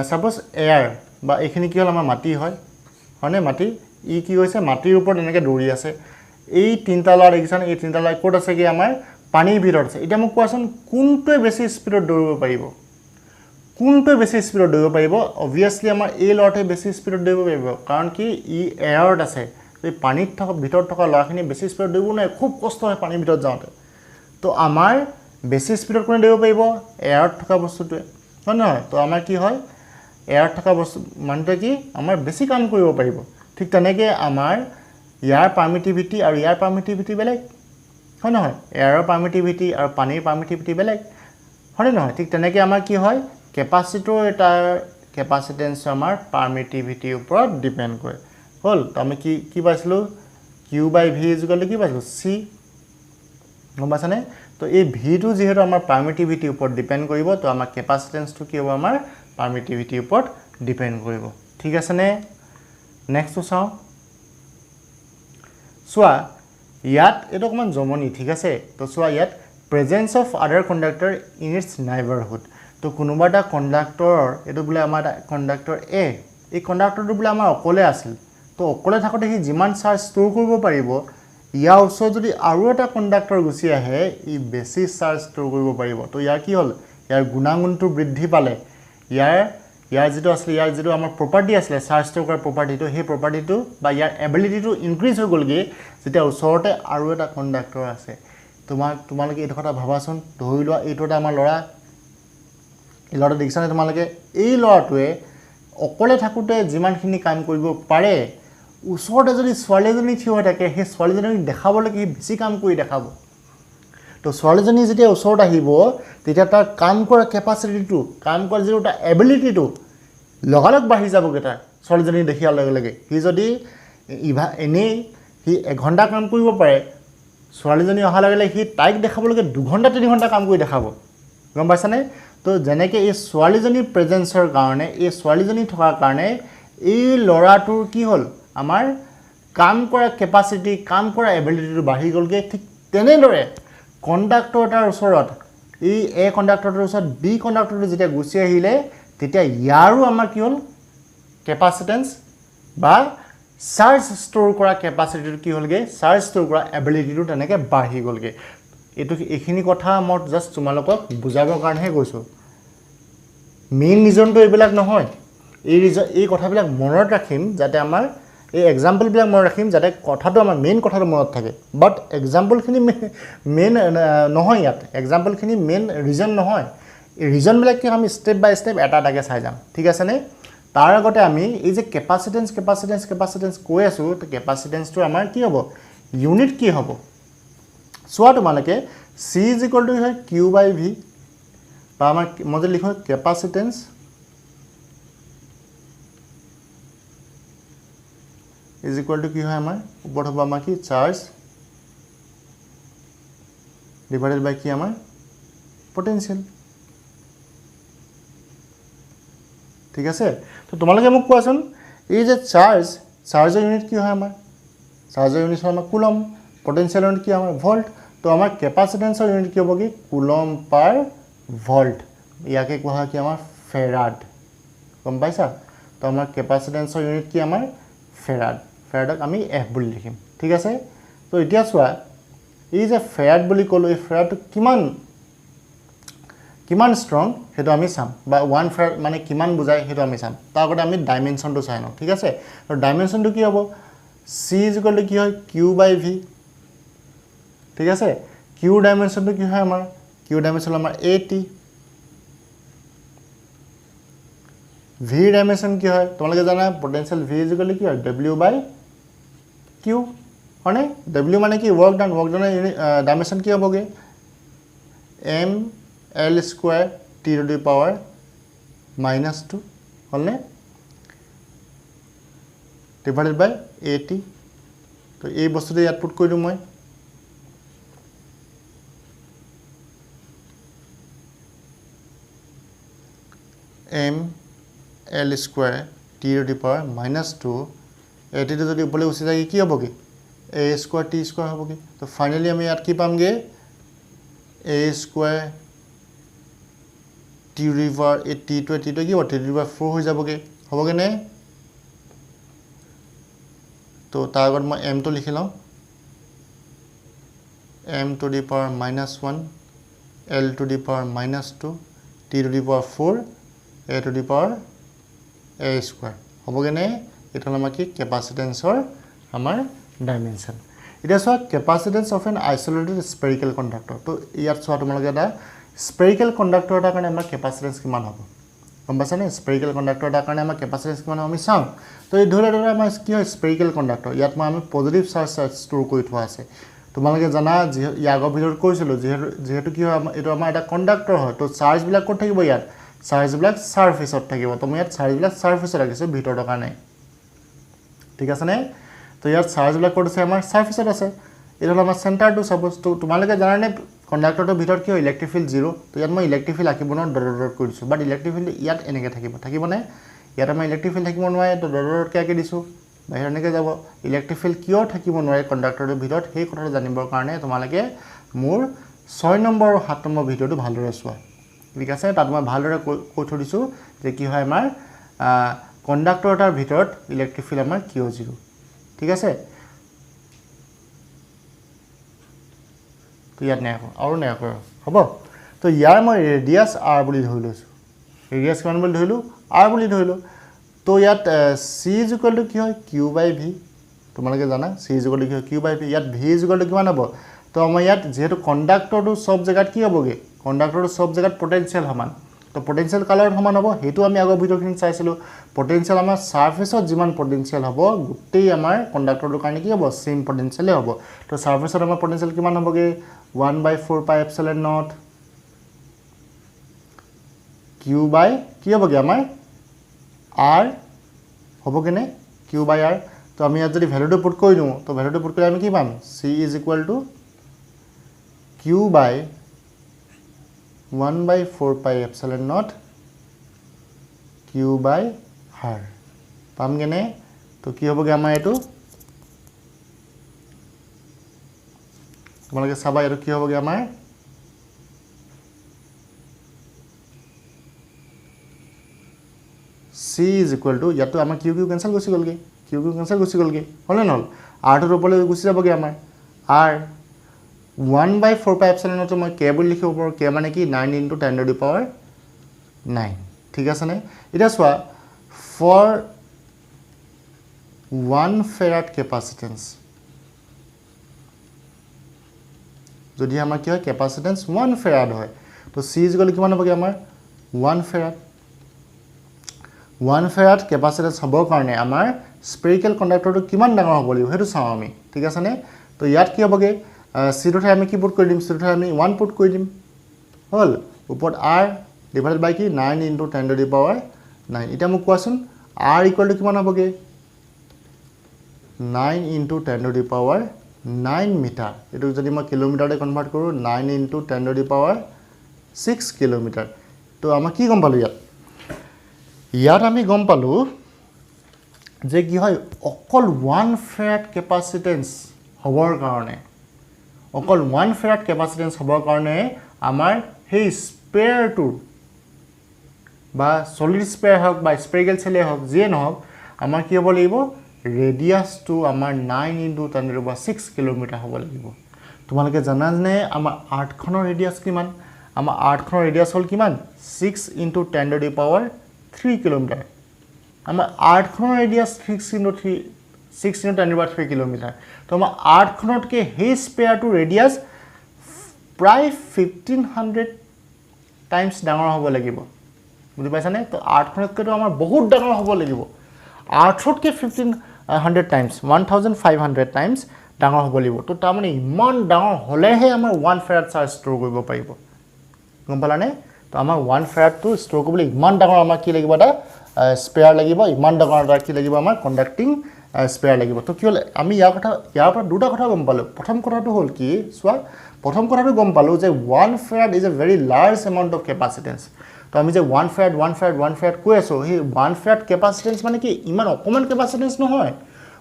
সাপোজ এয়াৰ বা এইখিনি কি হ'ল আমাৰ মাটি হয়নে মাটি ই কি হৈছে মাটিৰ ওপৰত এনেকৈ দৌৰি আছে এই তিনিটা ল'ৰা দেখিছানে এই তিনিটা ল'ৰা ক'ত আছে কি আমাৰ পানীৰ ভিতৰত আছে এতিয়া মোক কোৱাচোন কোনটোৱে বেছি স্পীডত দৌৰিব পাৰিব অবভিয়াছলি আমাৰ এই ল'ৰাটোৱে বেছি স্পীডত দৌৰিব পাৰিব কাৰণ কি ই এয়াৰত আছে এই পানীত থকা ভিতৰত থকা ল'ৰাখিনি বেছি স্পীডত দৌৰিব নোৱাৰে খুব কষ্ট হয় পানীৰ ভিতৰত যাওঁতে তো আমাৰ বেছি স্পীডত কোনে দৌৰিব পাৰিব এয়াৰত থকা বস্তুটোৱে হয় নহয় তো আমাৰ কি হয় এয়াৰত থকা বস্তু মানুহটোৱে কি আমাৰ বেছি কাম কৰিব পাৰিব ঠিক তেনেকৈ আমাৰ ইয়াৰ পাৰমিটিভিটি আৰু ইয়াৰ পাৰমিটিভিটি বেলেগ হয় নহয় এয়াৰৰ পাৰমিটিভিটি আৰু পানীৰ পাৰমিটিভিটি বেলেগ হয়নে নহয় ঠিক তেনেকৈ আমাৰ কি হয় কেপাচিটৰ এটাৰ কেপাচিটেন্স আমাৰ পাৰমিটিভিটিৰ ওপৰত ডিপেণ্ড কৰে হ'ল তো আমি কি পাইছিলোঁ Q/V কি পাইছিলোঁ C গম পাইছানে তো এই ভিটো যিহেতু আমাৰ পাৰমিটিভিটিৰ ওপৰত ডিপেণ্ড কৰিব তো আমাৰ কেপাচিটেন্সটো কি হ'ব আমাৰ পাৰমিটিভিটিৰ ওপৰত ডিপেণ্ড কৰিব ঠিক আছেনে নেক্সটটো চাওঁ চোৱা ইয়াত এইটো অকণমান জমনি ঠিক আছে তো চোৱা ইয়াত প্ৰেজেন্স অফ আদাৰ কণ্ডাক্টৰ ইন ইটছ নাইবাৰহুড তো কোনোবা এটা কণ্ডাক্টৰৰ এইটো বোলে আমাৰ এটা কণ্ডাক্টৰ এ এই কণ্ডাক্টৰটো বোলে আমাৰ অকলে আছিল তো অকলে থাকোঁতে সি যিমান চাৰ্জ ষ্ট'ৰ কৰিব পাৰিব ইয়াৰ ওচৰত যদি আৰু এটা কণ্ডাক্টৰ গুচি আহে ই বেছি চাৰ্জ ষ্ট'ৰ কৰিব পাৰিব তো ইয়াৰ কি হ'ল ইয়াৰ গুণাগুণটো বৃদ্ধি পালে ইয়াৰ যিটো আমাৰ প্ৰপাৰ্টি আছিলে চাৰ্জ ষ্ট'ৰ কৰাৰ প্ৰপাৰ্টিটো সেই প্ৰপাৰ্টিটো বা ইয়াৰ এবিলিটিটো ইনক্ৰিজ হৈ গ'লগৈ যেতিয়া ওচৰতে আৰু এটা কণ্ডাক্টৰ আছে তোমালোকে এইটো কথা ভাবাচোন ধৰি লোৱা এইটো এটা আমাৰ ল'ৰা এই ল'ৰাটো দেখিছানে তোমালোকে এই ল'ৰাটোৱে অকলে থাকোঁতে যিমানখিনি কাম কৰিব পাৰে ওচৰতে যদি ছোৱালী এজনী থিয় হৈ থাকে সেই ছোৱালীজনীক দেখাবলৈকে সি বেছি কাম কৰি দেখাব তো ছোৱালীজনী যেতিয়া ওচৰত আহিব তেতিয়া তাৰ কাম কৰা কেপাচিটিটো কাম কৰা যিটো তাৰ এবিলিটিটো লগালগ বাঢ়ি যাবগৈ তাৰ ছোৱালীজনী দেখাৰ লগে লগে সি যদি এনেই সি এঘণ্টা কাম কৰিব পাৰে ছোৱালীজনী অহাৰ লগে লগে সি তাইক দেখাবলৈকে 2 ঘণ্টা 3 ঘণ্টা কাম কৰি দেখাব গম পাইছানে তো যেনেকৈ এই ছোৱালীজনীৰ প্ৰেজেন্সৰ কাৰণে এই ছোৱালীজনী থকাৰ কাৰণে এই ল'ৰাটোৰ কি হ'ল আমাৰ কাম কৰা কেপাচিটি কাম কৰা এবিলিটিটো বাঢ়ি গ'লগৈ ঠিক তেনেদৰে কণ্ডাক্টৰ এটাৰ ওচৰত এই এ কণ্ডাক্টৰটোৰ ওচৰত বি কণ্ডাক্টৰটো যেতিয়া গুচি আহিলে তেতিয়া ইয়াৰো আমাৰ কি হ'ল কেপাচিটেন্স বা চাৰ্জ ষ্ট'ৰ কৰা কেপাচিটিটো কি হ'লগৈ চাৰ্জ ষ্ট'ৰ কৰা এবিলিটিটো তেনেকৈ বাঢ়ি গ'লগৈ এইখিনি কথা মই জাষ্ট তোমালোকক বুজাবৰ কাৰণেহে কৈছোঁ মেইন ৰিজনটো এইবিলাক নহয় এই কথাবিলাক মনত ৰাখিম যাতে আমাৰ এই এক্সাম্পলবিলাক মনত ৰাখিম যাতে কথাটো আমাৰ মেইন কথাটো মনত থাকে বাট এক্সাম্পলখিনি মেইন নহয় ইয়াত এক্সাম্পলখিনি মেইন ৰিজন নহয় এই ৰিজনবিলাকে আমি ষ্টেপ বাই ষ্টেপ এটা এটাকৈ চাই যাম ঠিক আছেনে তাৰ আগতে আমি এই যে কেপাচিটেন্স কৈ আছোঁ তো কেপাচিটেন্সটো আমাৰ কি হ'ব ইউনিট কি হ'ব চোৱা তোমালোকে C হয় Q/V বা আমাৰ মই যদি লিখোঁ কেপাচিটেন্স ইজ ইকুৱেল টু কি হয় আমাৰ ওপৰত হ'ব আমাৰ কি চাৰ্জ ডিভাইডেড বাই কি আমাৰ পটেনচিয়েল ঠিক আছে তো তোমালোকে মোক কোৱাচোন এই যে চাৰ্জৰ ইউনিট কি হয় আমাৰ চাৰ্জৰ ইউনিট হয় আমাৰ কুলম পটেনচিয়েল ইউনিট কি আমাৰ ভল্ট তো আমাৰ কেপাচিটেন্সৰ ইউনিট কি হ'ব কি কুলম পাৰ ভল্ট ইয়াকে কোৱা হয় কি আমাৰ ফেৰাড গম পাইছা তো আমাৰ কেপাচিটেন্সৰ ইউনিট কি আমাৰ ফেৰাডক আমি F বুলি লিখিম ঠিক আছে তো এতিয়া চোৱা এই যে ফেৰাড বুলি ক'লোঁ এই ফেৰাডটো কিমান ষ্ট্ৰং হেতু আমি চাম বা 1 ফেৰাড মানে কিমান বুজায় হেতু আমি চাম তাৰ আগতে আমি ডাইমেনশনটো চাই লওঁ ঠিক আছে আৰু ডাইমেনশনটো কি হ'ব c কি হয় q/v ঠিক আছে q ডাইমেনশনটো কি হয় আমাৰ q ডাইমেনশন আমাৰ at v ডাইমেনশন কি হয় তোমালোকে জানা পটেনশিয়াল v কি হয় w/q হয়নে w মানে কি ওয়ার্ক ডান ডাইমেনশন কি হ'বগে m l square t to the power -2 হলনে divided by at তো এই বস্তুটো ইয়াত পুট কৰি দিম মই m l square t to the power -2 at টো যদি উপলে উঠি যায় কি হ'বগে a square t square হ'বগে তো ফাইনালি আমি ইয়াত কি পামগে a square t to the power a t to t to কি হ'ব t to the power 4 হৈ যাবগে হ'বগে নে তো তাৰ আগত মই m টো লিখি লওঁ m to the power -1 l to the power -2 t to the power 4 a to the power a square হ'বগে নে এটা নাম কি ক্যাপাসিটেন্সৰ আমাৰ ডাইমেনশন এটা সব capacitance of an isolated spherical conductor তো ইয়াত সব তোমালোকে এটা স্ফেৰিকেল কণ্ডাক্টৰ এটা কাৰণে আমাৰ ক্যাপাসিটেন্স কিমান হ'ব গম পাইছা নে স্ফেৰিকেল কণ্ডাক্টৰ এটা কাৰণে আমাৰ ক্যাপাসিটেন্স কিমান আমি চাম তো এই ধৰি লোৱা আমাৰ কি হয় স্ফেৰিকেল কণ্ডাক্টৰ ইয়াত মই আমি পজিটিভ চাৰ্জ ষ্টৰ কৰি থোৱা আছে তোমালোকে জানা ইয়াগৰ ভিতৰত কৈছিলো যেহেতু কি হয় এটা আমাৰ এটা কণ্ডাক্টৰ হয় তো চাৰ্জ বিলাক ক'ত থাকিব ইয়াত চাৰ্জ বিলাক সাৰফেসত থাকিব তো মই ইয়াত চাৰ্জ বিলাক সাৰফেসত ৰাখিছো ভিতৰৰ কাৰণে ঠিক আছে নে তো ইয়াত চাৰ্জ বিলাক ক'ত আছে আমাৰ সাৰফেসত আছে এটা আমাৰ সেন্টাৰটো সাপোজ তো তোমালোকে জানা নে কণ্ডাক্টৰটোৰ ভিতৰত কি হয় ইলেক্ট্ৰিক ফিল্ড 0 তো ইয়াত মই ইলেক্ট্ৰিক ফিল্ড আকিব ন ডট কৰি দিছো বাট ইলেক্ট্ৰিক ফিল্ড ইয়াত এনেকে থাকিব নে ইয়াত আমাৰ ইলেক্ট্ৰিক ফিল্ড থাকিব নোৱাৰে তো ডট কে আকি দিছো বাহিৰ এনেকে যাব ইলেক্ট্ৰিক ফিল্ড কিয় থাকিব নোৱাৰে কণ্ডাক্টৰটোৰ ভিতৰত সেই কথাটো জানিবৰ কাৰণে তোমালোকে মোৰ 6 নম্বৰ আৰু 7 নম্বৰ ভিডিওটো ভালদৰে চোৱা ঠিক আছে তাত মই ভালদৰে কৈ থৈ দিছো যে কি হয় আমাৰ কণ্ডাক্টৰটাৰ ভিতৰত ইলেক্ট্ৰিক ফিল্ড আমাৰ কিয় 0 ঠিক আছে তো ইয়াত নাই আৰু নাই হ'ব তো ইয়াৰ মই ৰেডিয়াস r বুলি ধৰি লৈছো ৰেডিয়াস কিমান বুলি ধৰিলো r বুলি ধৰিলো তো ইয়াত c কি হয় q/v তোমালোকে জানা c কি হয় q/v ইয়াত v কিমান হ'ব তো আমাৰ ইয়াত যেহেতু কণ্ডাক্টৰটো সব জায়গাত কি হ'বগে কণ্ডাক্টৰটো সব জায়গাত পটেনশিয়াল সমান তো পটেনশিয়াল কালাৰ সমান হ'ব হেতু আমি আগৰ ভিডিওখিনি চাইছিলো পটেনশিয়াল আমাৰ সাৰফেসত যিমান পটেনশিয়াল হ'ব গুটেই আমাৰ কণ্ডাক্টৰটোৰ কাৰণে কি হ'ব সেম পটেনশিয়ালে হ'ব তো সাৰফেসত আমাৰ পটেনশিয়াল কিমান হ'বগে 1/4 pi epsilon naught q by কি হ'বগে আমাৰ r হ'বগে নে q by r তো আমি ইয়াত যদি ভ্যালুটো পুট কৰি দিও তো ভ্যালুটো পুট কৰিলে আমি কি পাম c q by 1/4 pi epsilon naught q by r পামগে নে তো কি হ'বগে আমাৰ এটো তোমালোকে চাবা এটো কি হ'বগে আমাৰ c ইয়াতো আমাৰ q কেনসেল গুছি গলগে q কেনসেল গুছি গলগে হলে নহল r ৰ ওপৰলৈ গুছি যাবগে আমাৰ r 1/4 pi epsilon naught মই k বুলি লিখিব পাৰো k মানে কি 9 * 10 to the power 9 ঠিক আছে নে এটা সোৱা for 1 farad capacitance যদি আমাৰ কি হয় ক্যাপাসিটেন্স 1 farad হয় তো c কিমান হ'বগে আমাৰ 1 farad 1 farad capacitance হ'বৰ কাৰণে আমাৰ স্ফেৰিকেল কণ্ডাক্টৰটো কিমান ডাঙৰ হ'ব লাগিব হেতু চাও আমি ঠিক আছে নে তো ইয়াত কি হ'বগে c টোতে আমি কি পুট কৰি দিম c টোতে আমি 1 পুট কৰি দিম হল ওপৰত r ডিভাইডেড বাই কি 9 * 10 to the power 9 এটা মোক কোৱাচোন r = কিমান হ'বগে 9 * 10 to the power 9 মিটাৰ এটো যদি মই কিলোমিটাৰতে কনভাৰ্ট কৰো 9 * 10 to the power 6 কিলোমিটাৰ তো আমাৰ কি গম পালো ইয়াত আমি গম পালো যে কি হয় অকল 1 farad capacitance হবৰ কাৰণে অকল 1 farad capacitance হবৰ কাৰণে আমাৰ সেই স্পেয়াৰটো বা সলিড স্পেয়াৰ হওক বা স্পেৰিকেল সেলে হওক যিয়ে নহওক আমাৰ কি হ'ব লাগিব ৰেডিয়াসটো আমাৰ 9 * 10 to the power 6 কিলোমিটাৰ হ'ব লাগিব তোমালোকে জানা নে আমাৰ আৰ্থখনৰ ৰেডিয়াস কিমান আমাৰ আৰ্থখনৰ ৰেডিয়াছ হ'ল কিমান 6 × 10⁻³ কিলোমিটাৰ আমাৰ আৰ্থখনৰ ৰেডিয়াছ 6 × 10⁻³ কিলোমিটাৰ তো আমাৰ আৰ্থখনতকৈ সেই স্পেয়াৰটোৰ ৰেডিয়াছ প্ৰায় 1500 টাইমছ ডাঙৰ হ'ব লাগিব বুজি পাইছানে তো আৰ্থখনতকৈতো আমাৰ বহুত ডাঙৰ হ'ব লাগিব আৰ্থতকৈ 1500 টাইমছ 1500 টাইমছ ডাঙৰ হ'ব লাগিব তো তাৰমানে ইমান ডাঙৰ হ'লেহে আমাৰ 1 ফেৰাড চাৰ্জ ষ্ট'ৰ কৰিব পাৰিব গম পালানে তো আমাৰ 1 ফেৰাডটো ষ্ট'ৰ কৰিবলৈ ইমান ডাঙৰ আমাৰ কি লাগিব এটা স্পেয়াৰ লাগিব ইমান ডাঙৰ এটা কি লাগিব আমাৰ কণ্ডাক্টিং স্পেয়াৰ লাগিব তো কি হ'ল আমি ইয়াৰ পৰা দুটা কথা গম পালোঁ প্ৰথম কথাটো হ'ল কি চোৱা প্ৰথম কথাটো গম পালোঁ যে 1 farad is a very large amount of capacitance তো আমি যে 1 ফেৰাড কৈ আছোঁ সেই 1 ফেৰাড কেপাচিটেন্স মানে কি ইমান অকণমান কেপাচিটেন্স নহয়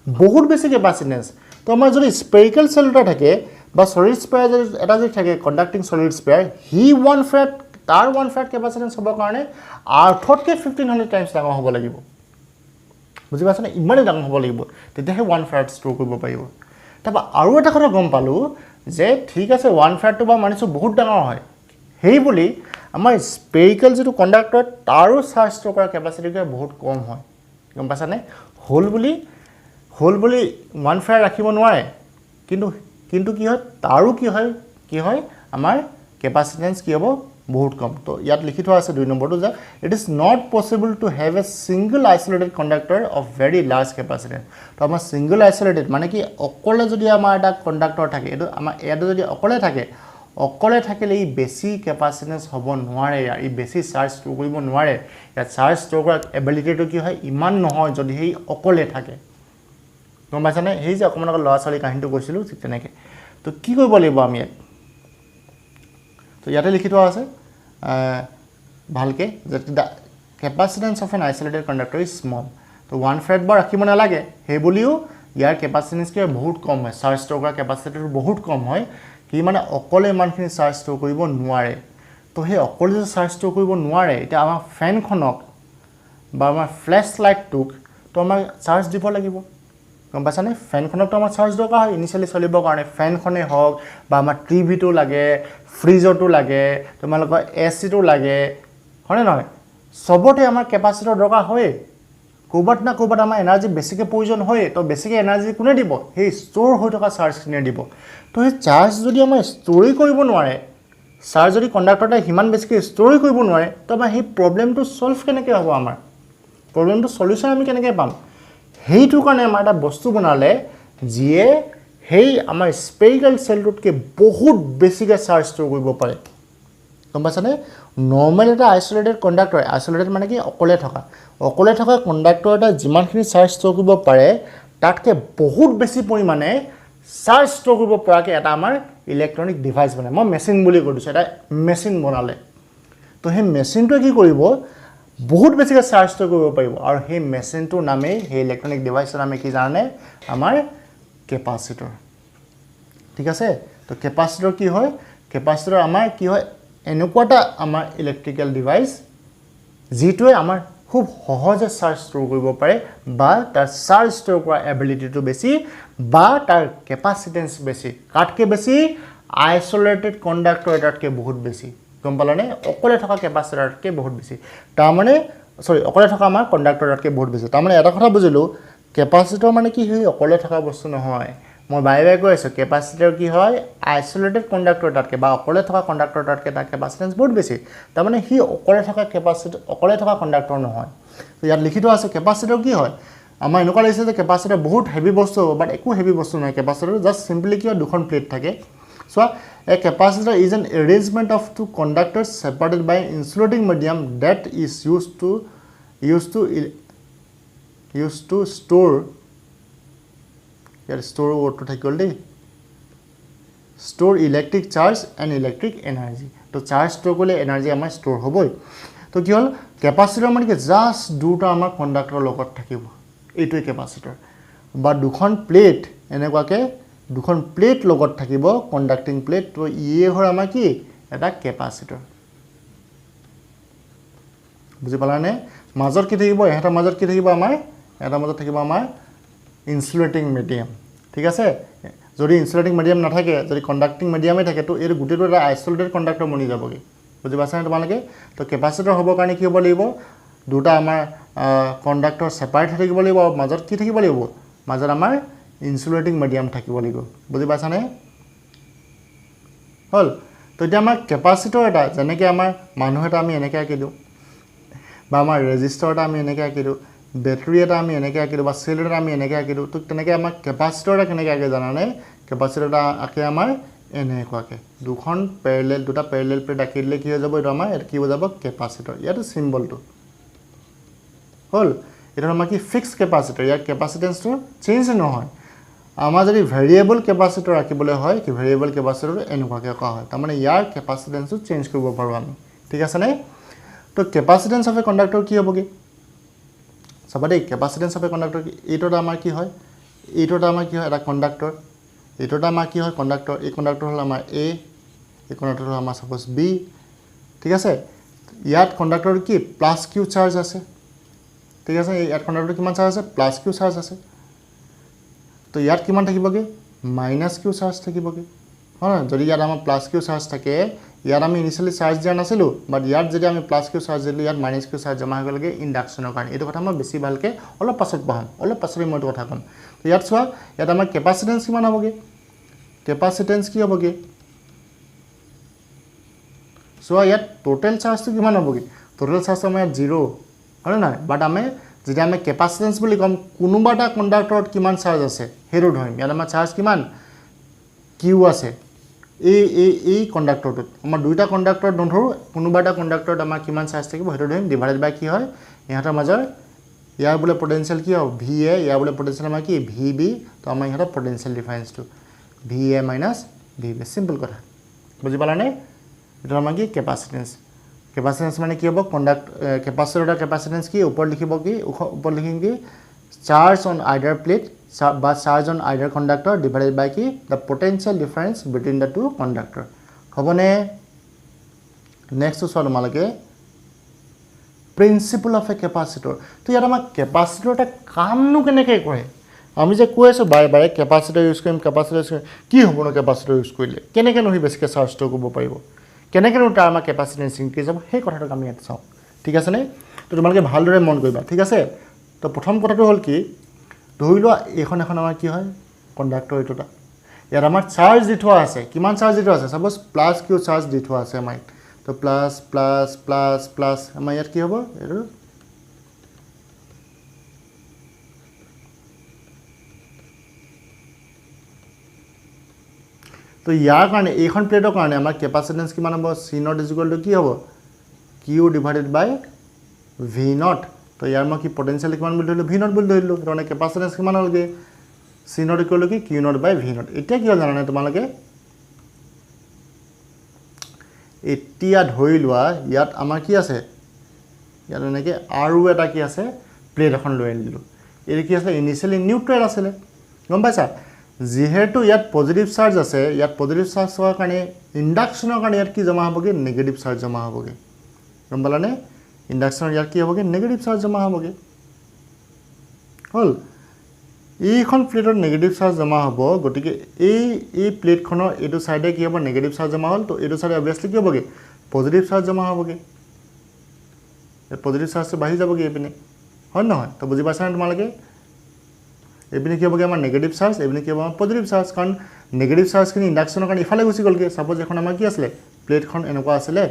বহুত বেছি কেপাচিটেন্স তো আমাৰ যদি স্পেৰিকেল চেল এটা থাকে বা সলিড স্পেয়াৰ যদি এটা যদি থাকে কণ্ডাক্টিং সলিড স্পেয়াৰ হি 1 ফেৰাড তাৰ 1 ফেৰাড কেপাচিটেন্স হ'বৰ কাৰণে আৰ্থতকৈ 1500 টাইমছ ডাঙৰ হ'ব লাগিব বুজি পাইছানে ইমানেই ডাঙৰ হ'ব লাগিব তেতিয়াহে 1 ফেৰাড ষ্ট'ৰ কৰিব পাৰিব তাৰপৰা আৰু এটা কথা গম পালোঁ যে ঠিক আছে 1 ফেৰাডটো বা মানিছোঁ বহুত ডাঙৰ হয় সেই বুলি আমাৰ স্পেৰিকেল যিটো কণ্ডাক্টৰ তাৰো চাৰ্জ ষ্ট'ৰ কৰা কেপাচিটিটো বহুত কম হয় গম পাইছানে হ'ল বুলি 1 ফেৰাড ৰাখিব নোৱাৰে কিন্তু কি হয় তাৰো কি হয় আমাৰ কেপাচিটেন্স কি হ'ব বহুত কম তো ইয়াত লিখি থোৱা আছে 2 নম্বৰটো যে it is not possible to have a single isolated conductor of very large capacitance তো আমাৰ সিঙ্গল আইসোলেটেড মানে কি অকলে যদি আমাৰ এটা কণ্ডাক্টৰ থাকে এইটো আমাৰ ইয়াতে যদি অকলে থাকিলে ই বেছি কেপাচিটেন্স হ'ব নোৱাৰে ই বেছি চাৰ্জ ষ্ট'ৰ কৰিব নোৱাৰে ইয়াত চাৰ্জ ষ্ট'ৰ কৰাৰ এবিলিটিটো কি হয় ইমান নহয় যদি সেই অকলে থাকে গম পাইছানে সেই যে অকণমান ল'ৰা ছোৱালী কাহিনীটো কৈছিলোঁ ঠিক তেনেকৈ তো কি কৰিব লাগিব আমি ইয়াত তো ইয়াতে লিখি থোৱা আছে ভালকৈ যে capacitance of an isolated conductor is small তো 1 ফেৰাড বা ৰাখিব নালাগে সেই বুলিও ইয়াৰ কেপাচিটেন্স কি বহুত কম হয় চাৰ্জ ষ্ট'ৰ কৰা কেপাচিটিটো বহুত কম হয় কি মানে অকলে ইমানখিনি চাৰ্জ ষ্ট'ৰ কৰিব নোৱাৰে তো সেই অকলে যে চাৰ্জ ষ্ট'ৰ কৰিব নোৱাৰে এতিয়া আমাৰ ফেনখনক বা আমাৰ ফ্লেছ লাইটটোক তো আমাৰ চাৰ্জ দিব লাগিব গম পাইছানে ফেনখনকতো আমাৰ চাৰ্জ দৰকাৰ হয় ইনিচিয়েলি চলিবৰ কাৰণে ফেনখনেই হওক বা আমাৰ টিভিটো লাগে ফ্ৰিজৰটো লাগে তোমালোকৰ এচিটো লাগে হয়নে নহয় চবতে আমাৰ কেপাচিটৰ দৰকাৰ হয় ক'ৰবাত না ক'ৰবাত আমাৰ এনাৰ্জি বেছিকৈ প্ৰয়োজন হয় তো বেছিকৈ এনাৰ্জি কোনে দিব সেই ষ্ট'ৰ হৈ থকা চাৰ্জখিনিয়ে দিব তো সেই চাৰ্জ যদি আমাৰ ষ্ট'ৰেই কৰিব নোৱাৰে চাৰ্জ যদি কণ্ডাক্টৰতে সিমান বেছিকৈ ষ্ট'ৰেই কৰিব নোৱাৰে তো আমাৰ সেই প্ৰব্লেমটো ছল্ভ কেনেকৈ হ'ব আমাৰ প্ৰব্লেমটো সলিউশ্যন আমি কেনেকৈ পাম সেইটোৰ কাৰণে আমাৰ এটা বস্তু বনালে যিয়ে সেই আমাৰ স্পেৰিকেল চেলটোতকৈ বহুত বেছিকৈ চাৰ্জ ষ্ট'ৰ কৰিব পাৰে গম পাইছানে নৰ্মেল এটা আইচলেটেড কণ্ডাক্টৰ আইচলেটেড মানে কি অকলে থকা কণ্ডাক্টৰ এটা যিমানখিনি চাৰ্জ ষ্ট'ৰ কৰিব পাৰে তাতকৈ বহুত বেছি পৰিমাণে চাৰ্জ ষ্ট'ৰ কৰিব পৰাকৈ এটা আমাৰ ইলেক্ট্ৰনিক ডিভাইচ বনায় মই মেচিন বুলি কৈ দিছোঁ এটা মেচিন বনালে তো সেই মেচিনটোৱে কি কৰিব বহুত বেছিকৈ চাৰ্জ ষ্ট'ৰ কৰিব পাৰিব আৰু সেই মেচিনটোৰ নামেই সেই ইলেক্ট্ৰনিক ডিভাইচৰ নামে কি জানে আমাৰ কেপাচিটৰ ঠিক আছে তো কেপাচিটৰ কি হয় কেপাচিটৰ আমাৰ কি হয় এনেকুৱা এটা আমাৰ ইলেক্ট্ৰিকেল ডিভাইচ যিটোৱে আমাৰ খুব সহজে চাৰ্জ ষ্ট'ৰ কৰিব পাৰে বা তাৰ চাৰ্জ ষ্ট'ৰ কৰা এবিলিটিটো বেছি বা তাৰ কেপাচিটেন্স বেছি কাতকৈ বেছি আইচলেটেড কণ্ডাক্টৰ এটাতকৈ বহুত বেছি গম পালানে অকলে থকা কেপাচিটৰতকৈ বহুত বেছি তাৰমানে অকলে থকা আমাৰ কণ্ডাক্টৰতকৈ বহুত বেছি তাৰমানে এটা কথা বুজিলোঁ কেপাচিটৰ মানে কি সেই অকলে থকা বস্তু নহয় মই বাৰে কৈ আছোঁ কেপাচিটৰ কি হয় আইচলেটেড কণ্ডাক্টৰ তাতকৈ বা অকলে থকা কণ্ডাক্টৰ তাতকৈ তাৰ কেপাচিটেন্স বহুত বেছি তাৰমানে সি অকলে থকা কণ্ডাক্টৰ নহয় তো ইয়াত লিখি থোৱা আছে কেপাচিটৰ কি হয় আমাৰ এনেকুৱা লাগিছে যে কেপাচিটৰ বহুত হেভি বস্তু হ'ব বাট একো হেভি বস্তু নহয় কেপাচিটৰ জাষ্ট চিম্পলি কি হয় দুখন প্লেট থাকে চোৱা a capacitor is an arrangement of two conductors separated by insulating medium that is use to store ইয়াৰ ষ্ট'ৰ ৱৰ্ডটো থাকি গ'ল they store electric charge and electric energy তো চাৰ্জ ষ্ট'ৰ কৰিলে এনাৰ্জি আমাৰ ষ্ট'ৰ হ'বই তো কি হ'ল কেপাচিটৰ মানে কি জাষ্ট দুটা আমাৰ কণ্ডাক্টৰৰ লগত থাকিব এইটোৱে কেপাচিটৰ বা দুখন প্লেট এনেকুৱাকৈ দুখন প্লেট লগত থাকিব কণ্ডাক্টিং প্লেট তো ইয়ে হ'ল আমাৰ কি এটা কেপাচিটৰ বুজি পালানে মাজত কি থাকিব এটাৰ মাজত কি থাকিব আমাৰ এটাৰ মাজত থাকিব আমাৰ ইনসুলেটিং মিডিয়াম ঠিক আছে যদি ইনসুলেটিং মিডিয়াম নাথাকে যদি কণ্ডাক্টিং মিডিয়ামে থাকে তো এই গোটেইটো এটা আইসোলেটেড কণ্ডাক্টৰ বনি যাবগৈ বুজি পাইছানে তোমালোকে তো কেপাচিটৰ হ'বৰ কাৰণে কি হ'ব লাগিব দুটা আমাৰ কণ্ডাক্টৰ সেপাৰেট হৈ থাকিব লাগিব মাজত কি থাকিব লাগিব মাজত আমাৰ ইনসুলেটিং মিডিয়াম থাকিব লাগিব বুজি পাইছানে হল তো এতিয়া আমাৰ কেপাচিটৰ এটা যেনেকৈ আমাৰ মানুহ এটা আমি এনেকৈ আঁকি দিওঁ বা আমাৰ ৰেজিষ্টাৰ এটা আমি এনেকৈ আঁকি দিওঁ বেটাৰী এটা আমি এনেকৈ আঁকি দিওঁ বা সেল এটা আমি এনেকৈ আঁকি দিওঁ তো তেনেকৈ আমাৰ কেপাচিটৰ এটা কেনেকৈ আঁকে জানানে কেপাচিটৰ এটা আঁকে আমাৰ এনেকুৱাকৈ দুটা পেৰেলেল প্লেট আঁকি দিলে কি হৈ যাব এইটো আমাৰ কি হৈ যাব কেপাচিটৰ ইয়াতো চিম্বলটো হল এটা আমাৰ কি ফিক্স কেপাচিটৰ ইয়াৰ কেপাচিটেন্সটো চেঞ্জ নহয় আমাৰ যদি ভেৰিয়েবল কেপাচিটৰ ৰাখিবলৈ হয় কি ভেৰিয়েবল কেপাচিটৰ এনেকুৱাকৈ কোৱা হয় তাৰ মানে ইয়াৰ কেপাচিটেন্সটো চেঞ্জ কৰিব পাৰো আমি ঠিক আছে নে তো কেপাচিটেন্স অফ এ কণ্ডাক্টৰ কি হ'বগে চাবা দেই কেপাচিটেন্স অফ এ কণ্ডাক্টৰ এইটোটা আমাৰ কি হয় এইটোটা আমাৰ কি হয় এটা কণ্ডাক্টৰ এইটোটা আমাৰ কি হয় কণ্ডাক্টৰ এই কণ্ডাক্টৰ হ'ল আমাৰ এ এই কণ্ডাক্টৰ হ'ল আমাৰ সাপোজ বি ঠিক আছে ইয়াত কণ্ডাক্টৰ কি প্লাস কিউ চাৰ্জ আছে ঠিক আছে ইয়াত কণ্ডাক্টৰ কিমান চাৰ্জ আছে প্লাস কিউ চাৰ্জ আছে তো ইয়াত কিমান থাকিবগে মাইনাস কিউ চাৰ্জ থাকিবগে হয় যদি ইয়াত আমাৰ প্লাস কিউ চাৰ্জ থাকে ইয়াত আমি ইনিশিয়ালি চাৰ্জ দিয়া নাছিলো বাট ইয়াত যদি আমি প্লাস কিউ চাৰ্জ দিলো ইয়াত মাইনাস কিউ চাৰ্জ জমা হৈ গলগে ইন্ডাকশনৰ কাৰণে এইটো কথা মই বেছি ভালকে অলপ পাছত পঢ়াম অলপ পাছত মই এইটো কথা কম তো ইয়াত চোৱা ইয়াত আমাৰ কেপাচিটেন্স কিমান হ'বগে কেপাচিটেন্স কি হ'বগে চোৱা ইয়াত টোটাল চাৰ্জটো কিমান হ'বগে টোটাল চাৰ্জটো আমাৰ 0 হয় না বাট আমি যেতিয়া আমি কেপাচিটেন্স বুলি কম কোনোবা এটা কণ্ডাক্টৰত কিমান চাৰ্জ আছে হেৰু ধৰিম ইয়াত আমাৰ চাৰ্জ কিমান কিউ আছে এই কণ্ডাক্টৰটোত আমাৰ দুইটা কণ্ডাক্টৰ ধৰো কোনোবা এটা কণ্ডাক্টৰত আমাৰ কিমান চাৰ্জ থাকিব হেৰু ধৰিম ডিভাইডেড বাই কি হয় ইহঁতৰ মাজৰ ইয়াৰ বোলে পটেনশিয়াল কি হ'ব VA ইয়াৰ বোলে পটেনশিয়াল আমাৰ কি VB তো আমাৰ ইহঁতৰ পটেনশিয়াল ডিফাৰেন্সটো VA - VB সিম্পল কথা বুজি পালানে এটা আমাৰ কি কেপাচিটেন্স কেপাচিটেন্স মানে কি হ'ব কণ্ডাক্ট কেপাচিটৰৰ কেপাচিটেন্স কি ওপৰ লিখিব কি ওপৰ লিখিম কি চাৰ্জ অন আইদাৰ প্লেট বা charge on either conductor divided by কি the potential difference between the two conductor হ'বনে নেক্সট চোৱা তোমালোকে প্ৰিন্সিপল অফ এ কেপাচিটৰ তো ইয়াত আমাৰ কেপাচিটৰ এটা কামনো কেনেকৈ কৰে আমি যে কৈ আছো বাৰে বাৰে কেপাচিটৰ ইউজ কৰিম কেপাচিটৰ কি হ'বনো কেপাচিটৰ ইউজ কৰিলে কেনেকৈ নহয় বেছিকৈ চাৰ্জ ষ্ট'ৰ কৰিব পাৰিব কেনেকৈ তাৰ আমাৰ কেপাচিটেন্স ইনক্ৰিজ হ'ব সেই কথাটো আমি ইয়াত চাওঁ ঠিক আছে নে তো তোমালোকে ভালদৰে মন কৰিবা ঠিক আছে তো প্ৰথম কথাটো হ'ল কি ধৰি লোৱা এখন আমাৰ কি হয় কণ্ডাক্টৰ এইটোটা ইয়াত আমাৰ চাৰ্জ দি থোৱা আছে কিমান চাৰ্জ দি থোৱা আছে সাপোজ প্লাস কিউ চাৰ্জ দি থোৱা আছে আমাৰ তো প্লাস প্লাস প্লাস প্লাস আমাৰ ইয়াত কি হ'ব এইটো তো ইয়াৰ কাৰণে এইখন প্লেটৰ কাৰণে আমাৰ কেপাচিটেন্স কিমান হ'ব C naught is equal to কি হ'ব Q divided by V naught তো ইয়াৰ মই কি পটেনশিয়াল কিমান বুলি ধৰিলো V নট বুলি ধৰিলো মানে কেপাচিটেন্স কিমান হ'লগে C নট ইকুৱেল টু কি Q naught by V naught এতিয়া কি হ'ল জানানে তোমালোকে এতিয়া ধৰি লোৱা ইয়াত আমাৰ কি আছে ইয়াত এনেকৈ আৰু এটা কি আছে প্লেট এখন লৈ আনিলো এই কি আছে ইনিশিয়ালি নিউট্ৰেল আছিল গম পাইছা যেহেতু ইয়াত পজিটিভ চাৰ্জ আছে ইয়াত পজিটিভ চাৰ্জ হোৱাৰ কাৰণে ইন্ডাকশনৰ কাৰণে ইয়াত কি জমা হ'বগে নেগেটিভ চাৰ্জ জমা হ'বগে গম পালানে ইন্ডাকশনৰ ইয়াত কি হ'বগে নেগেটিভ চাৰ্জ জমা হ'বগে হল এইখন প্লেটৰ নেগেটিভ চাৰ্জ জমা হ'ব গতিকে এই প্লেটখনৰ এইটো সাইডে কি হ'ব নেগেটিভ চাৰ্জ জমা হ'ল তো এইটো সাইডে অবভিয়াসলি কি হ'বগে পজিটিভ চাৰ্জ জমা হ'বগে এই পজিটিভ চাৰ্জটো বাঢ়ি যাবগে এইপিনে হয় নহয় তো বুজি পাইছানে তোমালোকে এইপিনে কি হ'বগে আমাৰ নেগেটিভ চাৰ্জ এইপিনে কি হ'ব আমাৰ পজিটিভ চাৰ্জ কাৰণ নেগেটিভ চাৰ্জখিনি ইন্ডাকশনৰ কাৰণে ইফালে গুচি গ'লগে সাপোজ এখন আমাৰ কি আছিলে প্লেটখন এনেকুৱা আছিলে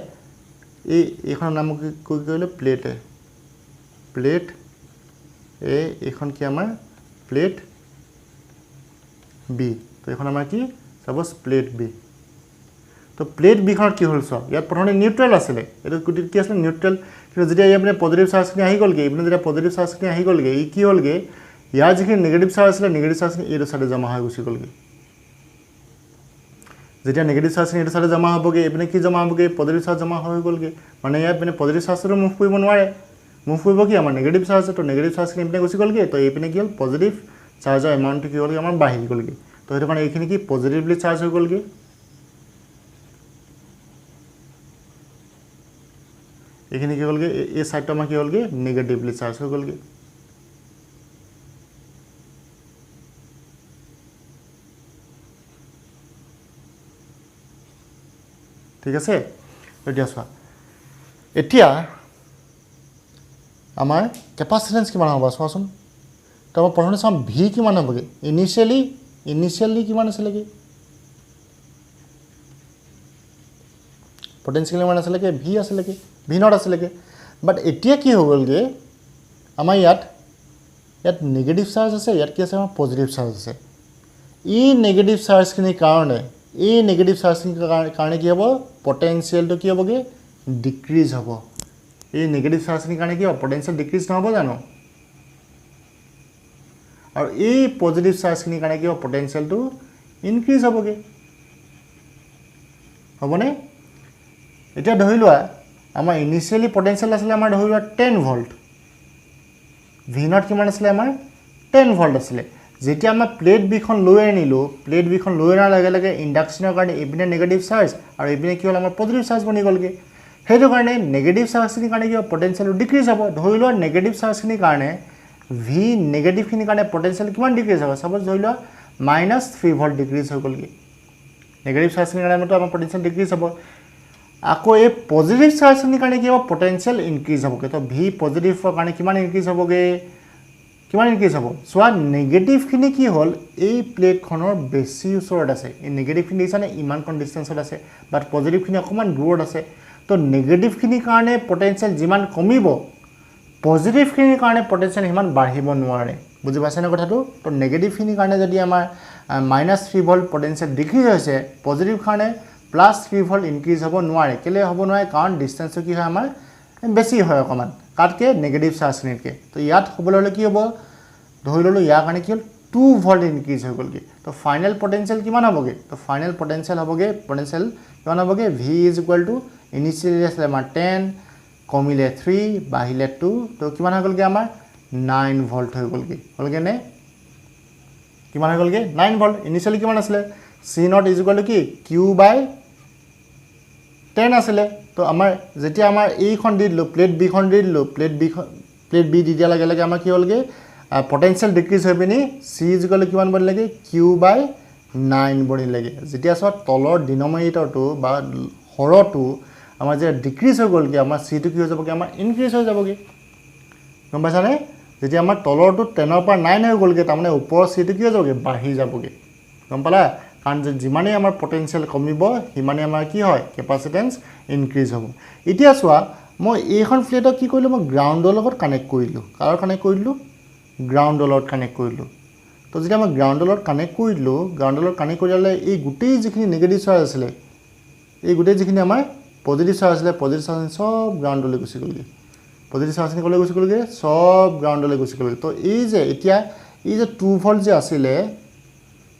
এইখন নাম কি কৰিলে প্লেট এইখন কি আমাৰ প্লেট বি তো এখন আমাৰ কি সাপোজ প্লেট বি তো প্লেট বিখনত কি হ'ল চোৱা ইয়াত প্ৰথমতে নিউট্ৰেল আছিলে এইটো কি আছিলে নিউট্ৰেল কিন্তু যেতিয়া ইয়াত পজিটিভ চাৰ্জখিনি আহি গ'লগে এইপিনে যেতিয়া পজিটিভ চাৰ্জখিনি আহি গ'লগে ই কি হ'লগে ইয়াৰ যিখিনি নেগেটিভ চাৰ্জ আছিলে নেগেটিভ চাৰ্জখিনি এইটো সাইডে জমা হৈ গুচি গ'লগে যেতিয়া নেগেটিভ চাৰ্জখিনি এইটো সাইডে জমা হ'বগে এইপিনে কি জমা হ'বগে পজিটিভ চাৰ্জ জমা হৈ গ'লগে মানে ইয়াত পিনে পজিটিভ চাৰ্জটো মুভ কৰিব নোৱাৰে মুভ কৰিব কি আমাৰ নেগেটিভ চাৰ্জ তো নেগেটিভ চাৰ্জখিনি এইপিনে গুচি গ'লগে তো এইপিনে কি হ'ল পজিটিভ চাৰ্জৰ এমাউণ্টটো কি হ'লগে আমাৰ বাঢ়ি গ'লগে তো সেইটো কাৰণে এইখিনি কি পজিটিভলি চাৰ্জ হৈ গ'লগে এইখিনি কি হ'লগে এই সাইডটো আমাৰ কি হ'লগে নেগেটিভলি চাৰ্জ হৈ গ'লগে ঠিক আছে এতিয়া চোৱা এতিয়া আমাৰ কেপাচিটেন্স কিমান হ'ব চোৱাচোন তো আমাৰ প্ৰথমে চাম ভি কিমান হ'বগে ইনিশিয়ালি কিমান আছিল কি পটেনশিয়াল কিমান আছিল কি ভি আছিল কি ভি নট আছিল কি বাট এতিয়া কি হৈ গ'লগে আমাৰ ইয়াত নেগেটিভ চাৰ্জ আছে ইয়াত কি আছে আমাৰ পজিটিভ চাৰ্জ আছে এই নেগেটিভ চাৰ্জখিনিৰ কাৰণে কি হ'ব পটেনশিয়ালটো কি হ'বগে ডিক্ৰিজ হ'ব এই নেগেটিভ চাৰ্জখিনিৰ কাৰণে কি হ'ব পটেনশিয়াল ডিক্ৰিজ নহ'ব জানো আৰু এই পজিটিভ চাৰ্জখিনিৰ কাৰণে কি হ'ব পটেনশিয়ালটো ইনক্ৰিজ হ'বগে হ'বনে এতিয়া ধৰি লোৱা আমাৰ ইনিশিয়ালি পটেনশিয়াল আছিলে আমাৰ ধৰি লোৱা 10 ভোল্ট ভি নট কিমান আছিলে আমাৰ 10 ভোল্ট আছিলে যেতিয়া আমাৰ প্লেট বিখন লৈ আনিলোঁ প্লেট বিখন লৈ অনাৰ লগে লগে ইণ্ডাকশ্যনৰ কাৰণে এইপিনে নেগেটিভ চাৰ্জ আৰু এইপিনে কি হ'ল আমাৰ পজিটিভ চাৰ্জ বনি গ'লগৈ সেইটো কাৰণে নেগেটিভ চাৰ্জখিনিৰ কাৰণে কি হ'ব পটেনশিয়ালটো ডিক্ৰিজ হ'ব ধৰি লোৱা নেগেটিভ চাৰ্জখিনিৰ কাৰণে ভি নেগেটিভখিনিৰ কাৰণে পটেনশিয়াল কিমান ডিক্ৰিজ হ'ব চাপ'জ ধৰি লোৱা -3 ভোল্ট ডিক্ৰিজ হৈ গ'লগৈ নেগেটিভ চাৰ্জখিনিৰ কাৰণেতো আমাৰ পটেনশিয়াল ডিক্ৰিজ হ'ব আকৌ এই পজিটিভ চাৰ্জখিনিৰ কাৰণে কি হ'ব পটেনশিয়াল ইনক্ৰিজ হ'বগৈ তো ভি পজিটিভৰ কাৰণে কিমান ইনক্ৰিজ হ'বগৈ চোৱা নেগেটিভখিনি কি হ'ল এই প্লেটখনৰ বেছি ওচৰত আছে এই নেগেটিভখিনি দেখিছানে ইমান কম ডিষ্টেঞ্চত আছে বাট পজিটিভখিনি অকণমান দূৰত আছে তো নেগেটিভখিনিৰ কাৰণে পটেনশিয়াল যিমান কমিব পজিটিভখিনিৰ কাৰণে পটেনশিয়াল সিমান বাঢ়িব নোৱাৰে বুজি পাইছেনে কথাটো তো নেগেটিভখিনিৰ কাৰণে যদি আমাৰ -3 ভোল্ট পটেনশিয়াল ডিক্ৰিজ হৈছে পজিটিভ কাৰণে +3 ভোল্ট ইনক্ৰিজ হ'ব নোৱাৰে কেলে হ'ব নোৱাৰে কাৰণ ডিষ্টেঞ্চটো কি হয় আমাৰ বেছি হয় অকণমান কাটকে নেগেটিভ চাৰ্জখিনিতকৈ তো ইয়াত হ'বলৈ হ'লে কি হ'ব ধৰি ল'লোঁ ইয়াৰ কাৰণে কি হ'ল 2 ভোল্ট ইনক্ৰিজ হৈ গ'লগৈ তো ফাইনেল পটেনশিয়াল কিমান হ'বগৈ তো ফাইনেল পটেনশিয়াল কিমান হ'বগৈ V is equal two initially আছিলে আমাৰ 10 কমিলে 3 বাঢ়িলে 2 তো কিমান হৈ গ'লগৈ আমাৰ 9 ভোল্ট হৈ গ'লগৈ নে কিমান হৈ গ'লগৈ 9 ভোল্ট ইনিচিয়েলি কিমান আছিলে C not is equal to কি Q/10 আছিলে তো আমাৰ যেতিয়া আমাৰ এইখন দি দিলোঁ প্লেট বিখন দি দিলোঁ প্লেট বি দি দিয়াৰ লগে লগে আমাৰ কি হ'লগৈ পটেনশিয়াল ডিক্ৰিজ হৈ পিনি চি ইজ ইকুৱেল টু কিমান বনিলেগৈ Q/9 বনিলেগৈ যেতিয়া চোৱা তলৰ ডিনমিনেটৰটো বা হৰটো আমাৰ যেতিয়া ডিক্ৰিজ হৈ গ'লগৈ আমাৰ চিটো কি হৈ যাবগৈ আমাৰ ইনক্ৰিজ হৈ যাবগৈ গম পাইছানে যেতিয়া আমাৰ তলৰটো 10ৰ পৰা 9 হৈ গ'লগৈ তাৰমানে ওপৰৰ চিটো কি হৈ যাবগৈ বাঢ়ি যাবগৈ গম পালা কাৰণ যিমানেই আমাৰ পটেনশিয়াল কমিব সিমানেই আমাৰ কি হয় কেপাচিটেন্স ইনক্ৰিজ হ'ব এতিয়া চোৱা মই এইখন প্লেটক কি কৰিলোঁ মই গ্ৰাউণ্ডৰ লগত কানেক্ট কৰিলোঁ কাৰ কানেক্ট কৰিলোঁ গ্ৰাউণ্ডৰ লগত কানেক্ট কৰিলোঁ তো যেতিয়া মই গ্ৰাউণ্ডৰ লগত কানেক্ট কৰিলোঁ গ্ৰাউণ্ডৰ লগত কানেক্ট কৰিলে এই গোটেই যিখিনি নেগেটিভ চাৰ্জ আছিলে এই গোটেই যিখিনি আমাৰ পজিটিভ চাৰ্জ আছিলে পজিটিভ চাৰ্জ সব গ্ৰাউণ্ডলৈ গুচি গ'লগৈ পজিটিভ চাৰ্জখিনি ক'লৈ গুচি গ'লগৈ সব গ্ৰাউণ্ডলৈ গুচি গ'লগৈ তো এই যে এতিয়া এই যে 2 ভোল্ট যে আছিলে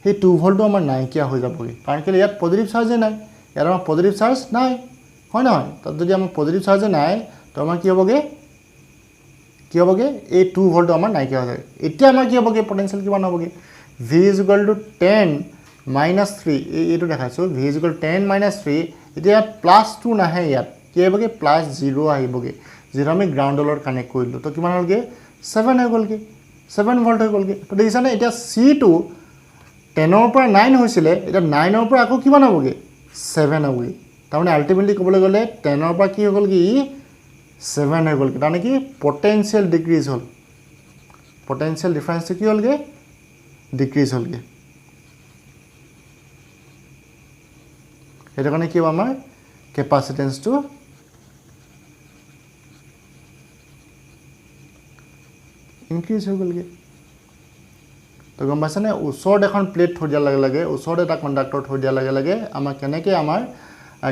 সেই 2 ভোল্টটো আমাৰ নাইকিয়া হৈ যাবগৈ কাৰণ কেলৈ ইয়াত পজিটিভ চাৰ্জে নাই ইয়াত আমাৰ পজিটিভ চাৰ্জ নাই হয় নহয় তাত যদি আমাৰ পজিটিভ চাৰ্জে নাই তো আমাৰ কি হ'বগৈ এই 2 ভোল্টটো আমাৰ নাইকিয়া হৈ যায় এতিয়া আমাৰ কি হ'বগৈ পটেনশিয়াল কিমান হ'বগৈ ভি ইজ ইকুৱেল টু 10 -3 এইটো দেখাইছোঁ ভি ইজ ইকুৱেল 10 -3 এতিয়া +2 নাহে ইয়াত কি আহিবগৈ +0 আহিবগৈ যিটো আমি গ্ৰাউণ্ডৰ লগত কানেক্ট কৰিলোঁ তো কিমান হ'লগৈ 7 হৈ গ'লগৈ 7 ভোল্ট হৈ গ'লগৈ তো দেখিছানে এতিয়া চিটো 10ৰ পৰা 9 হৈছিলে এতিয়া 9ৰ পৰা আকৌ কিমান হ'বগৈ 7 হ'বগৈ তাৰমানে আল্টিমেটলি ক'বলৈ গ'লে 10ৰ পৰা কি হৈ গ'লগৈ 7 হৈ গ'লগৈ তাৰমানে কি পটেনশিয়াল ডিক্ৰিজ হ'ল পটেনশিয়াল ডিফাৰেঞ্চটো কি হ'লগৈ ডিক্ৰিজ হ'লগৈ সেইটো কাৰণে কি হ'ব আমাৰ কেপাচিটেন্সটো ইনক্ৰিজ হৈ গ'লগৈ তো গম পাইছানে ওচৰত এখন প্লেট থৈ দিয়াৰ লগে লগে ওচৰত এটা কণ্ডাক্টৰ থৈ দিয়াৰ লগে লগে আমাৰ কেনেকৈ আমাৰ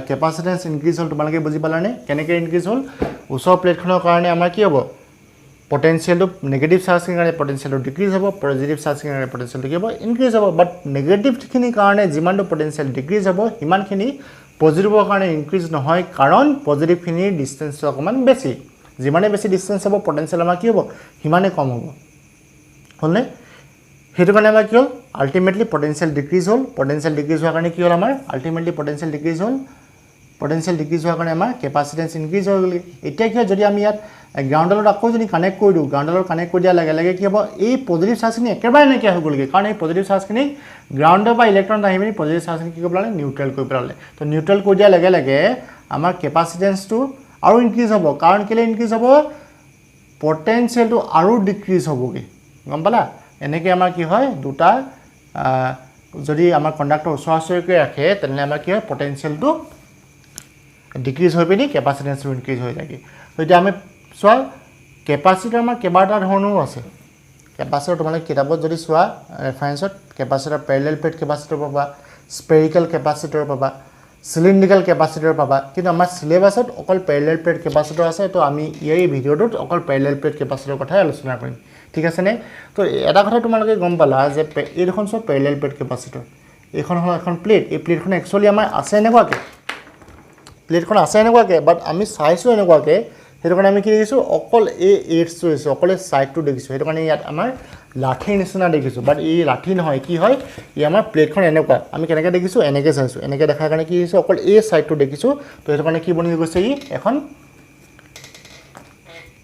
কেপাচিটেন্স ইনক্ৰিজ হ'ল তোমালোকে বুজি পালানে কেনেকৈ ইনক্ৰিজ হ'ল ওচৰৰ প্লেটখনৰ কাৰণে আমাৰ কি হ'ব পটেনশিয়ালটো নেগেটিভ চাৰ্জখিনিৰ কাৰণে পটেনশিয়ালটো ডিক্ৰিজ হ'ব পজিটিভ চাৰ্জখিনিৰ কাৰণে পটেনশিয়ালটো কি হ'ব ইনক্ৰিজ হ'ব বাট নেগেটিভখিনিৰ কাৰণে যিমানটো পটেনশিয়াল ডিক্ৰিজ হ'ব সিমানখিনি পজিটিভৰ কাৰণে ইনক্ৰিজ নহয় কাৰণ পজিটিভখিনিৰ ডিষ্টেঞ্চটো অকণমান বেছি যিমানে বেছি ডিষ্টেঞ্চ হ'ব পটেনশিয়াল আমাৰ কি হ'ব সিমানে কম হ'ব হ'লনে সেইটো কাৰণে আমাৰ কি হ'ল আল্টিমেটলি পটেনশিয়াল ডিক্ৰিজ হ'ল পটেনশিয়াল ডিক্ৰিজ হোৱাৰ কাৰণে কি হ'ল আমাৰ আল্টিমেটলি পটেনশিয়াল ডিক্ৰিজ হ'ল পটেনশিয়াল ডিক্ৰিজ হোৱাৰ কাৰণে আমাৰ কেপাচিটেন্স ইনক্ৰিজ হৈ গ'ল এতিয়া কি হয় যদি আমি ইয়াত গ্ৰাউণ্ডৰ লগত আকৌ যদি কানেক্ট কৰি দিওঁ গ্ৰাউণ্ডৰ লগত কানেক্ট কৰি দিয়াৰ লগে লগে কি হ'ব এই পজিটিভ চাৰ্জখিনি একেবাৰে নাইকিয়া হৈ গ'লগৈ কাৰণ এই পজিটিভ চাৰ্জখিনি গ্ৰাউণ্ডৰ পৰা ইলেক্ট্ৰন আহি পিনি পজিটিভ চাৰ্জখিনি কি কৰি পেলালে নিউট্ৰেল কৰি পেলালে তো নিউট্ৰেল কৰি দিয়াৰ লগে লগে আমাৰ কেপাচিটেন্সটো আৰু ইনক্ৰিজ হ'ব কাৰণ কেলে ইনক্ৰিজ হ'ব পটেনশিয়েলটো আৰু ডিক্ৰিজ হ'বগে গম পালা এনেকৈ আমাৰ কি হয় দুটা যদি আমাৰ কণ্ডাক্টৰ ওচৰা-ওচৰিকৈ ৰাখে তেনেহ'লে আমাৰ কি হয় পটেনশিয়েলটো ডিক্ৰিজ হৈ পিনি কেপাচিটেন্সটো ইনক্ৰিজ হৈ যায়গে তো এতিয়া আমি চোৱা কেপাচিটৰ আমাৰ কেইবাটা ধৰণৰো আছে কেপাচিটৰ তোমালোকে কিতাপত যদি চোৱা ৰেফাৰেন্সত কেপাচিটৰ পেৰেলেল প্লেট কেপাচিটৰ পাবা স্পেৰিকেল কেপাচিটৰ পাবা সিলিন্ড্ৰিকেল কেপাচিটৰ পাবা কিন্তু আমাৰ সিলেবাসত অকল পেৰেলেল প্লেট কেপাচিটৰ আছে তো আমি এই ভিডিঅ'টোত অকল পেৰেলেল প্লেট কেপাচিটৰ কথাই আলোচনা কৰিম ঠিক আছে নে তো এটা কথা তোমালোকে গম পালা যে এই দুখন সব পেৰেলেল প্লেট কেপাচিটৰ এইখন হ'ল এখন প্লেট এই প্লেটখন একচুয়ালি আমাৰ আছে এনেকুৱাকে প্লেটখন আছে এনেকুৱাকে বাট আমি চাইছো এনেকুৱাকে সেইটো কাৰণে আমি কি দেখিছো অকল এই এডছটো আছে অকল সাইডটো দেখিছো সেইটো কাৰণে ইয়াত আমাৰ লাঠিৰ নিচিনা দেখিছো বাট এই লাঠি নহয় কি হয় ই আমাৰ প্লেটখন এনেকুৱা আমি কেনেকৈ দেখিছো এনেকৈ চাইছো এনেকৈ দেখাৰ কাৰণে কি হৈছে অকল এই সাইডটো দেখিছো তো সেইটো কাৰণে কি বনি গৈছে ই এখন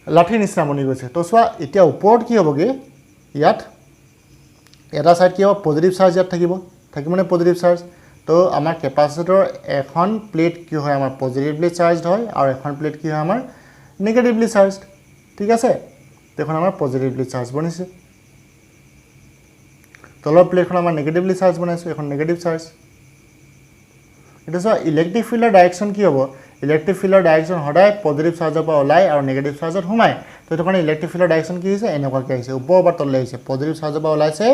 লাঠিৰ নিচিনা বনি গৈছে তো চোৱা এতিয়া ওপৰত কি হ'বগে ইয়াত এটা সাইড কি হ'ব পজিটিভ চাৰ্জ ইয়াত থাকিব মানে পজিটিভ চাৰ্জ তো আমাৰ কেপাচিটৰ এখন প্লেট কি হয় আমাৰ পজিটিভলি চাৰ্জড হয় আৰু এখন প্লেট কি হয় আমাৰ নেগেটিভলি চাৰ্জড ঠিক আছে দেখোন আমাৰ পজিটিভলি চাৰ্জ বনিছে তলৰ প্লেটখন আমাৰ নেগেটিভলি চাৰ্জ বনাইছো এখন নেগেটিভ চাৰ্জ এটা সো ইলেক্ট্ৰিক ফিল্ডৰ ডাইৰেকশন কি হ'ব ইলেক্ট্ৰিক ফিল্ডৰ ডাইৰেকশন সদায় পজিটিভ চাৰ্জৰ পৰা ওলাই আৰু নেগেটিভ চাৰ্জত সোমায় তো এটা কাৰণে ইলেক্ট্ৰিক ফিল্ডৰ ডাইৰেকশন কি হৈছে এনেকুৱাকৈ আহিছে ওপৰৰ পৰা তললৈ আহিছে পজিটিভ চাৰ্জৰ পৰা ওলাইছে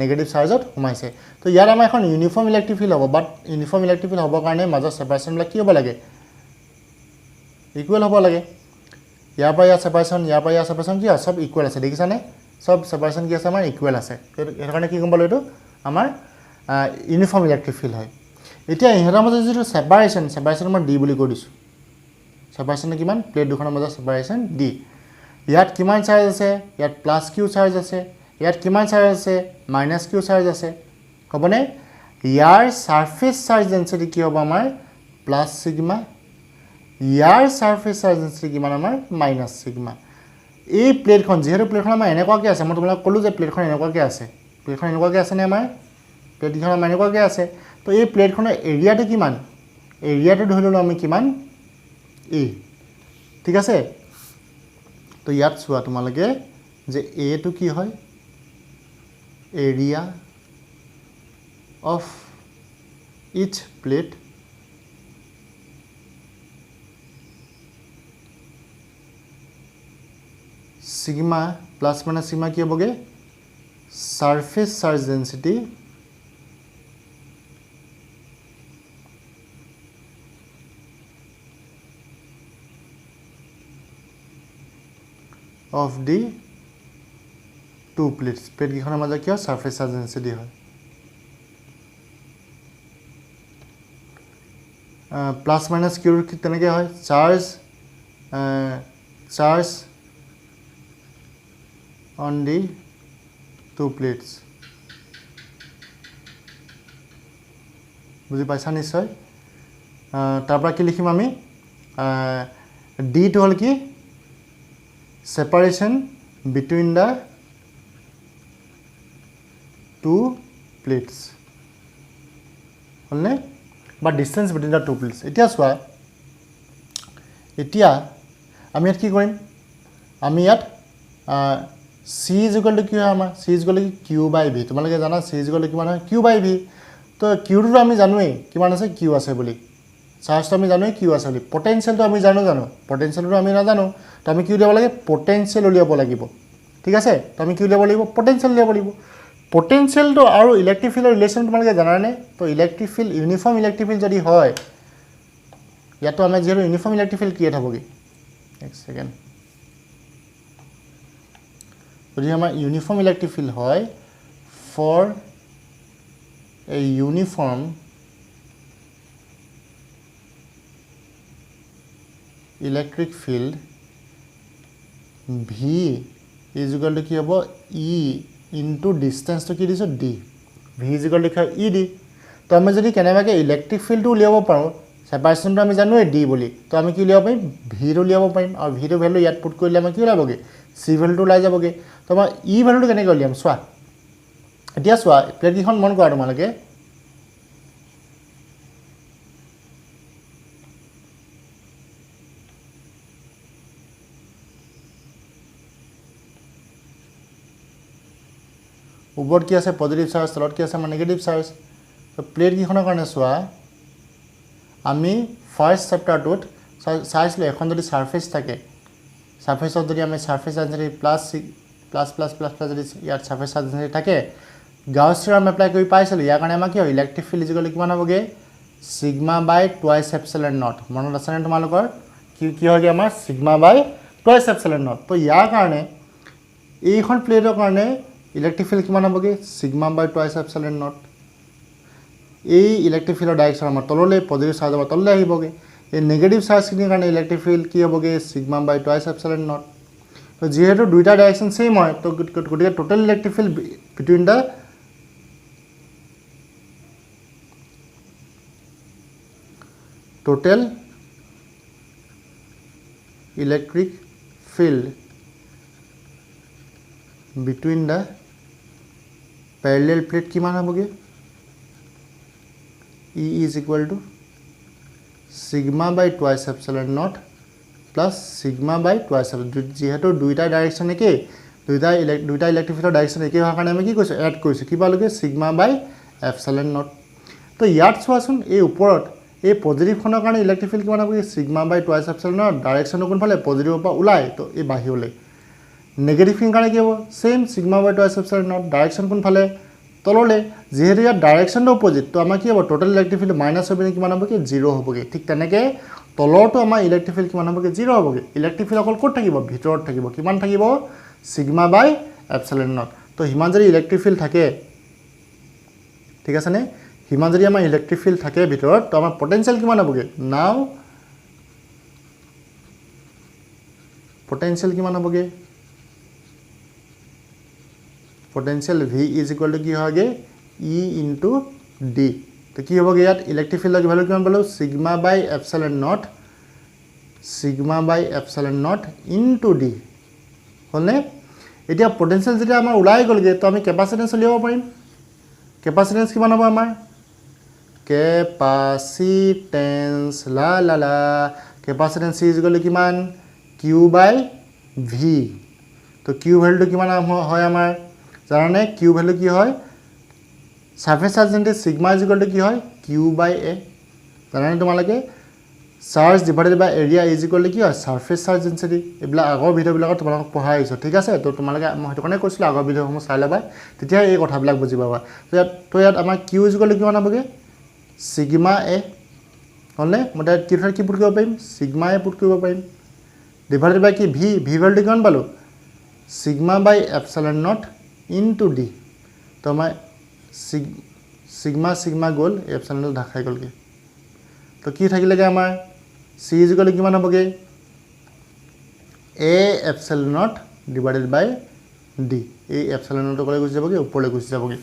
নেগেটিভ চাৰ্জত সোমাইছে তো ইয়াৰ আমাৰ এখন ইউনিফৰ্ম ইলেক্ট্ৰিক ফিল্ড হ'ব বাট ইউনিফৰ্ম ইলেক্ট্ৰিক ফিল্ড হ'বৰ কাৰণে মাজৰ সেপাৰেশনবিলাক কি হ'ব লাগে ইকুৱেল হ'ব লাগে ইয়াৰ পৰা ইয়াৰ সেপাৰেশন কি সব ইকুৱেল আছে দেখিছানে সব সেপাৰেশন কি আছে আমাৰ ইকুৱেল আছে এৰ কাৰণে কি গম পালো এটো আমাৰ ইউনিফৰ্ম ইলেক্ট্ৰিক ফিল্ড হয় এতিয়া ইহঁতৰ মাজত যেটো সেপাৰেশন মই ডি বুলি কৈ দিছো সেপাৰেশন কিমান প্লেট দুখনৰ মাজত সেপাৰেশন ডি ইয়াত কিমান চাৰ্জ আছে ইয়াত প্লাস কিউ চাৰ্জ আছে ইয়াত কিমান চাৰ্জ আছে মাইনাস কিউ চাৰ্জ আছে হ'বনে ইয়াৰ সাৰফেস চাৰ্জ ডেন্সিটি কি হ'ব আমাৰ প্লাস সিগমা ইয়াৰ সাৰফেস চাৰ্জ ডেন্সিটি কিমান আমাৰ মাইনাস সিগমা এই প্লেটখন যেহেতু প্লেটখন আমাৰ এনেকুৱাকৈ আছে মই তোমাক ক'লো যে প্লেটখন এনেকুৱাকৈ আছে নে আমাৰ প্লেটখন আমাৰ এনেকুৱাকৈ আছে তো এই প্লেটখনৰ এৰিয়াটো কিমান এৰিয়াটো ধৰি ললো আমি কিমান এ ঠিক আছে তো ইয়াত চোৱা তোমালোকে যে এ টো কি হয় area of each plate sigma plus minus sigma কি হ'বগে surface charge density of the two plates plate কিখনৰ মাজত কি হয় surface charge density হয় প্লাস মাইনাস কিউ তেনেকৈ হয় charge on the two plates বুজি পাইছা নিশ্চয় তাৰ পৰা কি লিখিম আমি ডি টো হ'ল কি separation between the two plates হলনে বা distance between the two plates এতিয়া চোৱা এতিয়া আমি ইয়াত কি কৰিম আমি ইয়াত c is equal to কি হয় আমাৰ c is equal to q by v তোমালোকে জানা c is equal to কিমান হয় q by v তো q টো আমি জানোই কিমান আছে q আছে বুলি চাৰ্জটো আমি জানোই q আছে বুলি পটেনশিয়েলটো আমি জানো পটেনশিয়েলটো আমি নাজানো তো আমি কি উলিয়াব লাগে পটেনশিয়েল উলিয়াব লাগিব ঠিক আছে তো আমি কি উলিয়াব লাগিব পটেনশিয়েল উলিয়াব লাগিব পটেনশিয়েলটো আৰু ইলেক্ট্ৰিক ফিল্ডৰ ৰিলেচন তোমালোকে জানানে তো electric field uniform electric field যদি হয় ইয়াতো আমাৰ যেটো ইউনিফৰ্ম ইলেক্ট্ৰিক ফিল্ড ক্ৰিয়েট হ'বগে এক সেকেন্ড যদি আমাৰ ইউনিফৰ্ম ইলেক্ট্ৰিক ফিল্ড হয় for a uniform electric field v is equal to কি হ'ব e into distance to কি দিছো d v is equal to e d তো আমি যদি কেনেবাকে ইলেক্ট্ৰিক ফিল্ডটো উলিয়াব পাৰো সেপাৰেশনটো আমি জানো d বুলি তো আমি কি উলিয়াব পাৰিম v টো উলিয়াব পাৰিম আৰু v টো ভ্যালু ইয়াত পুট কৰিলে আমি কি উলাবগে c ভ্যালুটো ওলাই যাবগে তো মই e ভ্যালুটো কেনেকৈ উলিয়াম চোৱা এতিয়া চোৱা প্লেট কিখন মন কৰা তোমালোকে ওপৰত কি আছে পজিটিভ চাৰ্জ তলত কি আছে আমাৰ নেগেটিভ চাৰ্জ তো প্লেট কিখনৰ কাৰণে চোৱা আমি ফাৰ্ষ্ট চেপ্টাৰটোত চাইছিলো এখন যদি সাৰফেস থাকে সাৰফেসত যদি আমি সাৰফেস ডেন্সিটি প্লাস যদি ইয়াত সাৰফেস ডেন্সিটি থাকে গাউছ থিওৰাম এপ্লাই কৰি পাইছিলো ইয়াৰ কাৰণে আমাৰ কি হয় ইলেক্ট্ৰিক ফিল্ড ইকুৱেল কিমান হ'বগে সিগমা বাই টুৱাইছ এপচিলন নট মনত আছে নে তোমালোকৰ কি হয়গে আমাৰ সিগমা বাই টুৱাইছ এপচিলন নট তো ইয়াৰ কাৰণে এইখন প্লেটৰ কাৰণে ইলেক্ট্ৰিক ফিল্ড কিমান হ'বগে সিগমা বাই টুৱাইছ এপচিলন নট এই ইলেক্ট্ৰিক ফিল্ডৰ ডাইৰেকশ্যন আমাৰ তললৈ পজিটিভ চাৰ্জ আমাৰ তললৈ আহিবগে এই নেগেটিভ চাৰ্জখিনিৰ কাৰণে ইলেক্ট্ৰিক ফিল্ড কি হ'বগে সিগমা বাই টুৱাইছ এপচিলন নট তো যেহেতু দুইটা ডাইৰেকশ্যন সেম হয় তো গতিকে total electric field between the total electric field between the parallel plate किमान होगे E is equal to sigma by twice epsilon naught plus sigma by twice epsilon যেহেতু দুইটা ডাইৰেকশ্যন একে দুইটা ইলেক্ট্ৰিক ফিল্ডৰ ডাইৰেকশ্যন একে হোৱাৰ কাৰণে আমি কি কৈছো এড কৰিছো কি পালোগে sigma by epsilon naught তো ইয়াত চোৱাচোন এই ওপৰত এই পজিটিভখনৰ কাৰণে ইলেক্ট্ৰিক ফিল্ড কিমান হ'ব সিগমা বাই টুৱাইছ এপচিলনৰ ডাইৰেকশ্যনটো কোনফালে পজিটিভৰ পৰা ওলাই তো এই বাহিৰলৈ নেগেটিভখিনৰ কাৰণে কি হ'ব সেম সিগমা বাই টুৱাইছ এপচিলনৰ ডাইৰেকশ্যন কোনফালে তললৈ যেহেতু ইয়াৰ ডাইৰেকশ্যনটো অপজিট তো আমাৰ কি হ'ব টোটাল ইলেক্ট্ৰিক ফিল্ড মাইনাছ হ'ব কিমান হ'বগে 0 হ'বগে ঠিক তেনেকৈ তলৰটো আমাৰ ইলেক্ট্ৰিক ফিল্ড কিমান হ'বগে 0 হ'বগে ইলেক্ট্ৰিক ফিল্ড অকল ক'ত থাকিব ভিতৰত থাকিব কিমান থাকিব সিগমা বাই এপচিলন নট তো হিমান যদি ইলেক্ট্ৰিক ফিল্ড থাকে ঠিক আছে নে হিমান যদি আমাৰ ইলেক্ট্ৰিক ফিল্ড থাকে ভিতৰত তো আমাৰ পটেনশিয়াল কিমান হ'বগে নাও পটেনশিয়াল কিমান হ'বগে potential V is equal to কি হয়গে E ইনটু D তো কি হ'বগে ইয়াত ইলেক্ট্ৰিক ফিল্ডৰ ভ্যালু কিমান পালো sigma by epsilon naught into D হলনে এতিয়া পটেনশিয়াল যেতিয়া আমাৰ ওলাই গলগে তো আমি কেপাসিটেন্স উলিয়াব পাৰিম কেপাসিটেন্স কিমান হ'ব আমাৰ capacitance la capacitance is equal to किमान q by v तो q value तो किमान হয় আমাৰ জানানে q value কি হয় surface charge density sigma is equal to কি হয় q by a জানানে তোমালোকে charge divided by area is equal to কি হয় সাৰফেস চাৰ্জ ডেন্সিটি এবলা আগৰ ভিডিওবিলাকত তোমালোকক পঢ়াই আহিছো ঠিক আছে তো তোমালোকে মই হেতু কাৰণে কৈছিলো আগৰ ভিডিওসমূহ চাই লবা তেতিয়া এই কথাবিলাক বুজি পাবা তো ইয়াত আমাৰ q is equal to কিমান হ'বগে সিগমা এ হলনে মই কিফাৰ কি পুট কৰিব পাৰিম সিগমা এ পুট কৰিব পাৰিম ডিভাইডেড বাই কি ভি ভ্যালু কিমান পালো sigma by epsilon naught into D তো মই সিগমা গ'ল এপচিলন নট ঢাকাই গ'লগে তো কি থাকিলেগে আমাৰ c ইজ ইকুৱেল কিমান হ'বগে a epsilon naught divided by D এই এপচিলন নট কলে গুচি যাবগে ওপৰলৈ গুচি যাবগে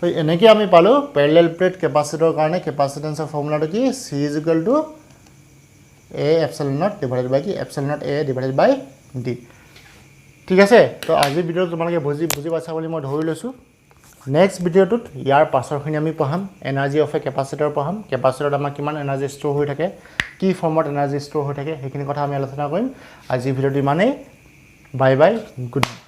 তো এনেকৈ আমি পালো প্যাৰেলাল প্লেট কেপাসিটৰৰ কাৰণে কেপাসিটেন্সৰ ফৰ্মুলাটো কি c is equal to a epsilon naught divided by কি epsilon naught a divided by d ঠিক আছে তো আজি ভিডিঅ'টো তোমালোকে বুজি পাইছা বুলি মই ধৰি লৈছো নেক্সট ভিডিঅ'টোত ইয়াৰ পাছৰখিনি আমি পঢ়াম এনাৰ্জি অফ এ কেপাসিটৰ পঢ়াম কেপাসিটৰত আমাৰ কিমান এনাৰ্জি ষ্ট'ৰ হৈ থাকে কি ফৰ্মত এনাৰ্জি ষ্ট'ৰ হৈ থাকে সেইখিনি কথা আমি আলোচনা কৰিম আজি ভিডিঅ'টো ইমানেই বাই বাই গুড নাইট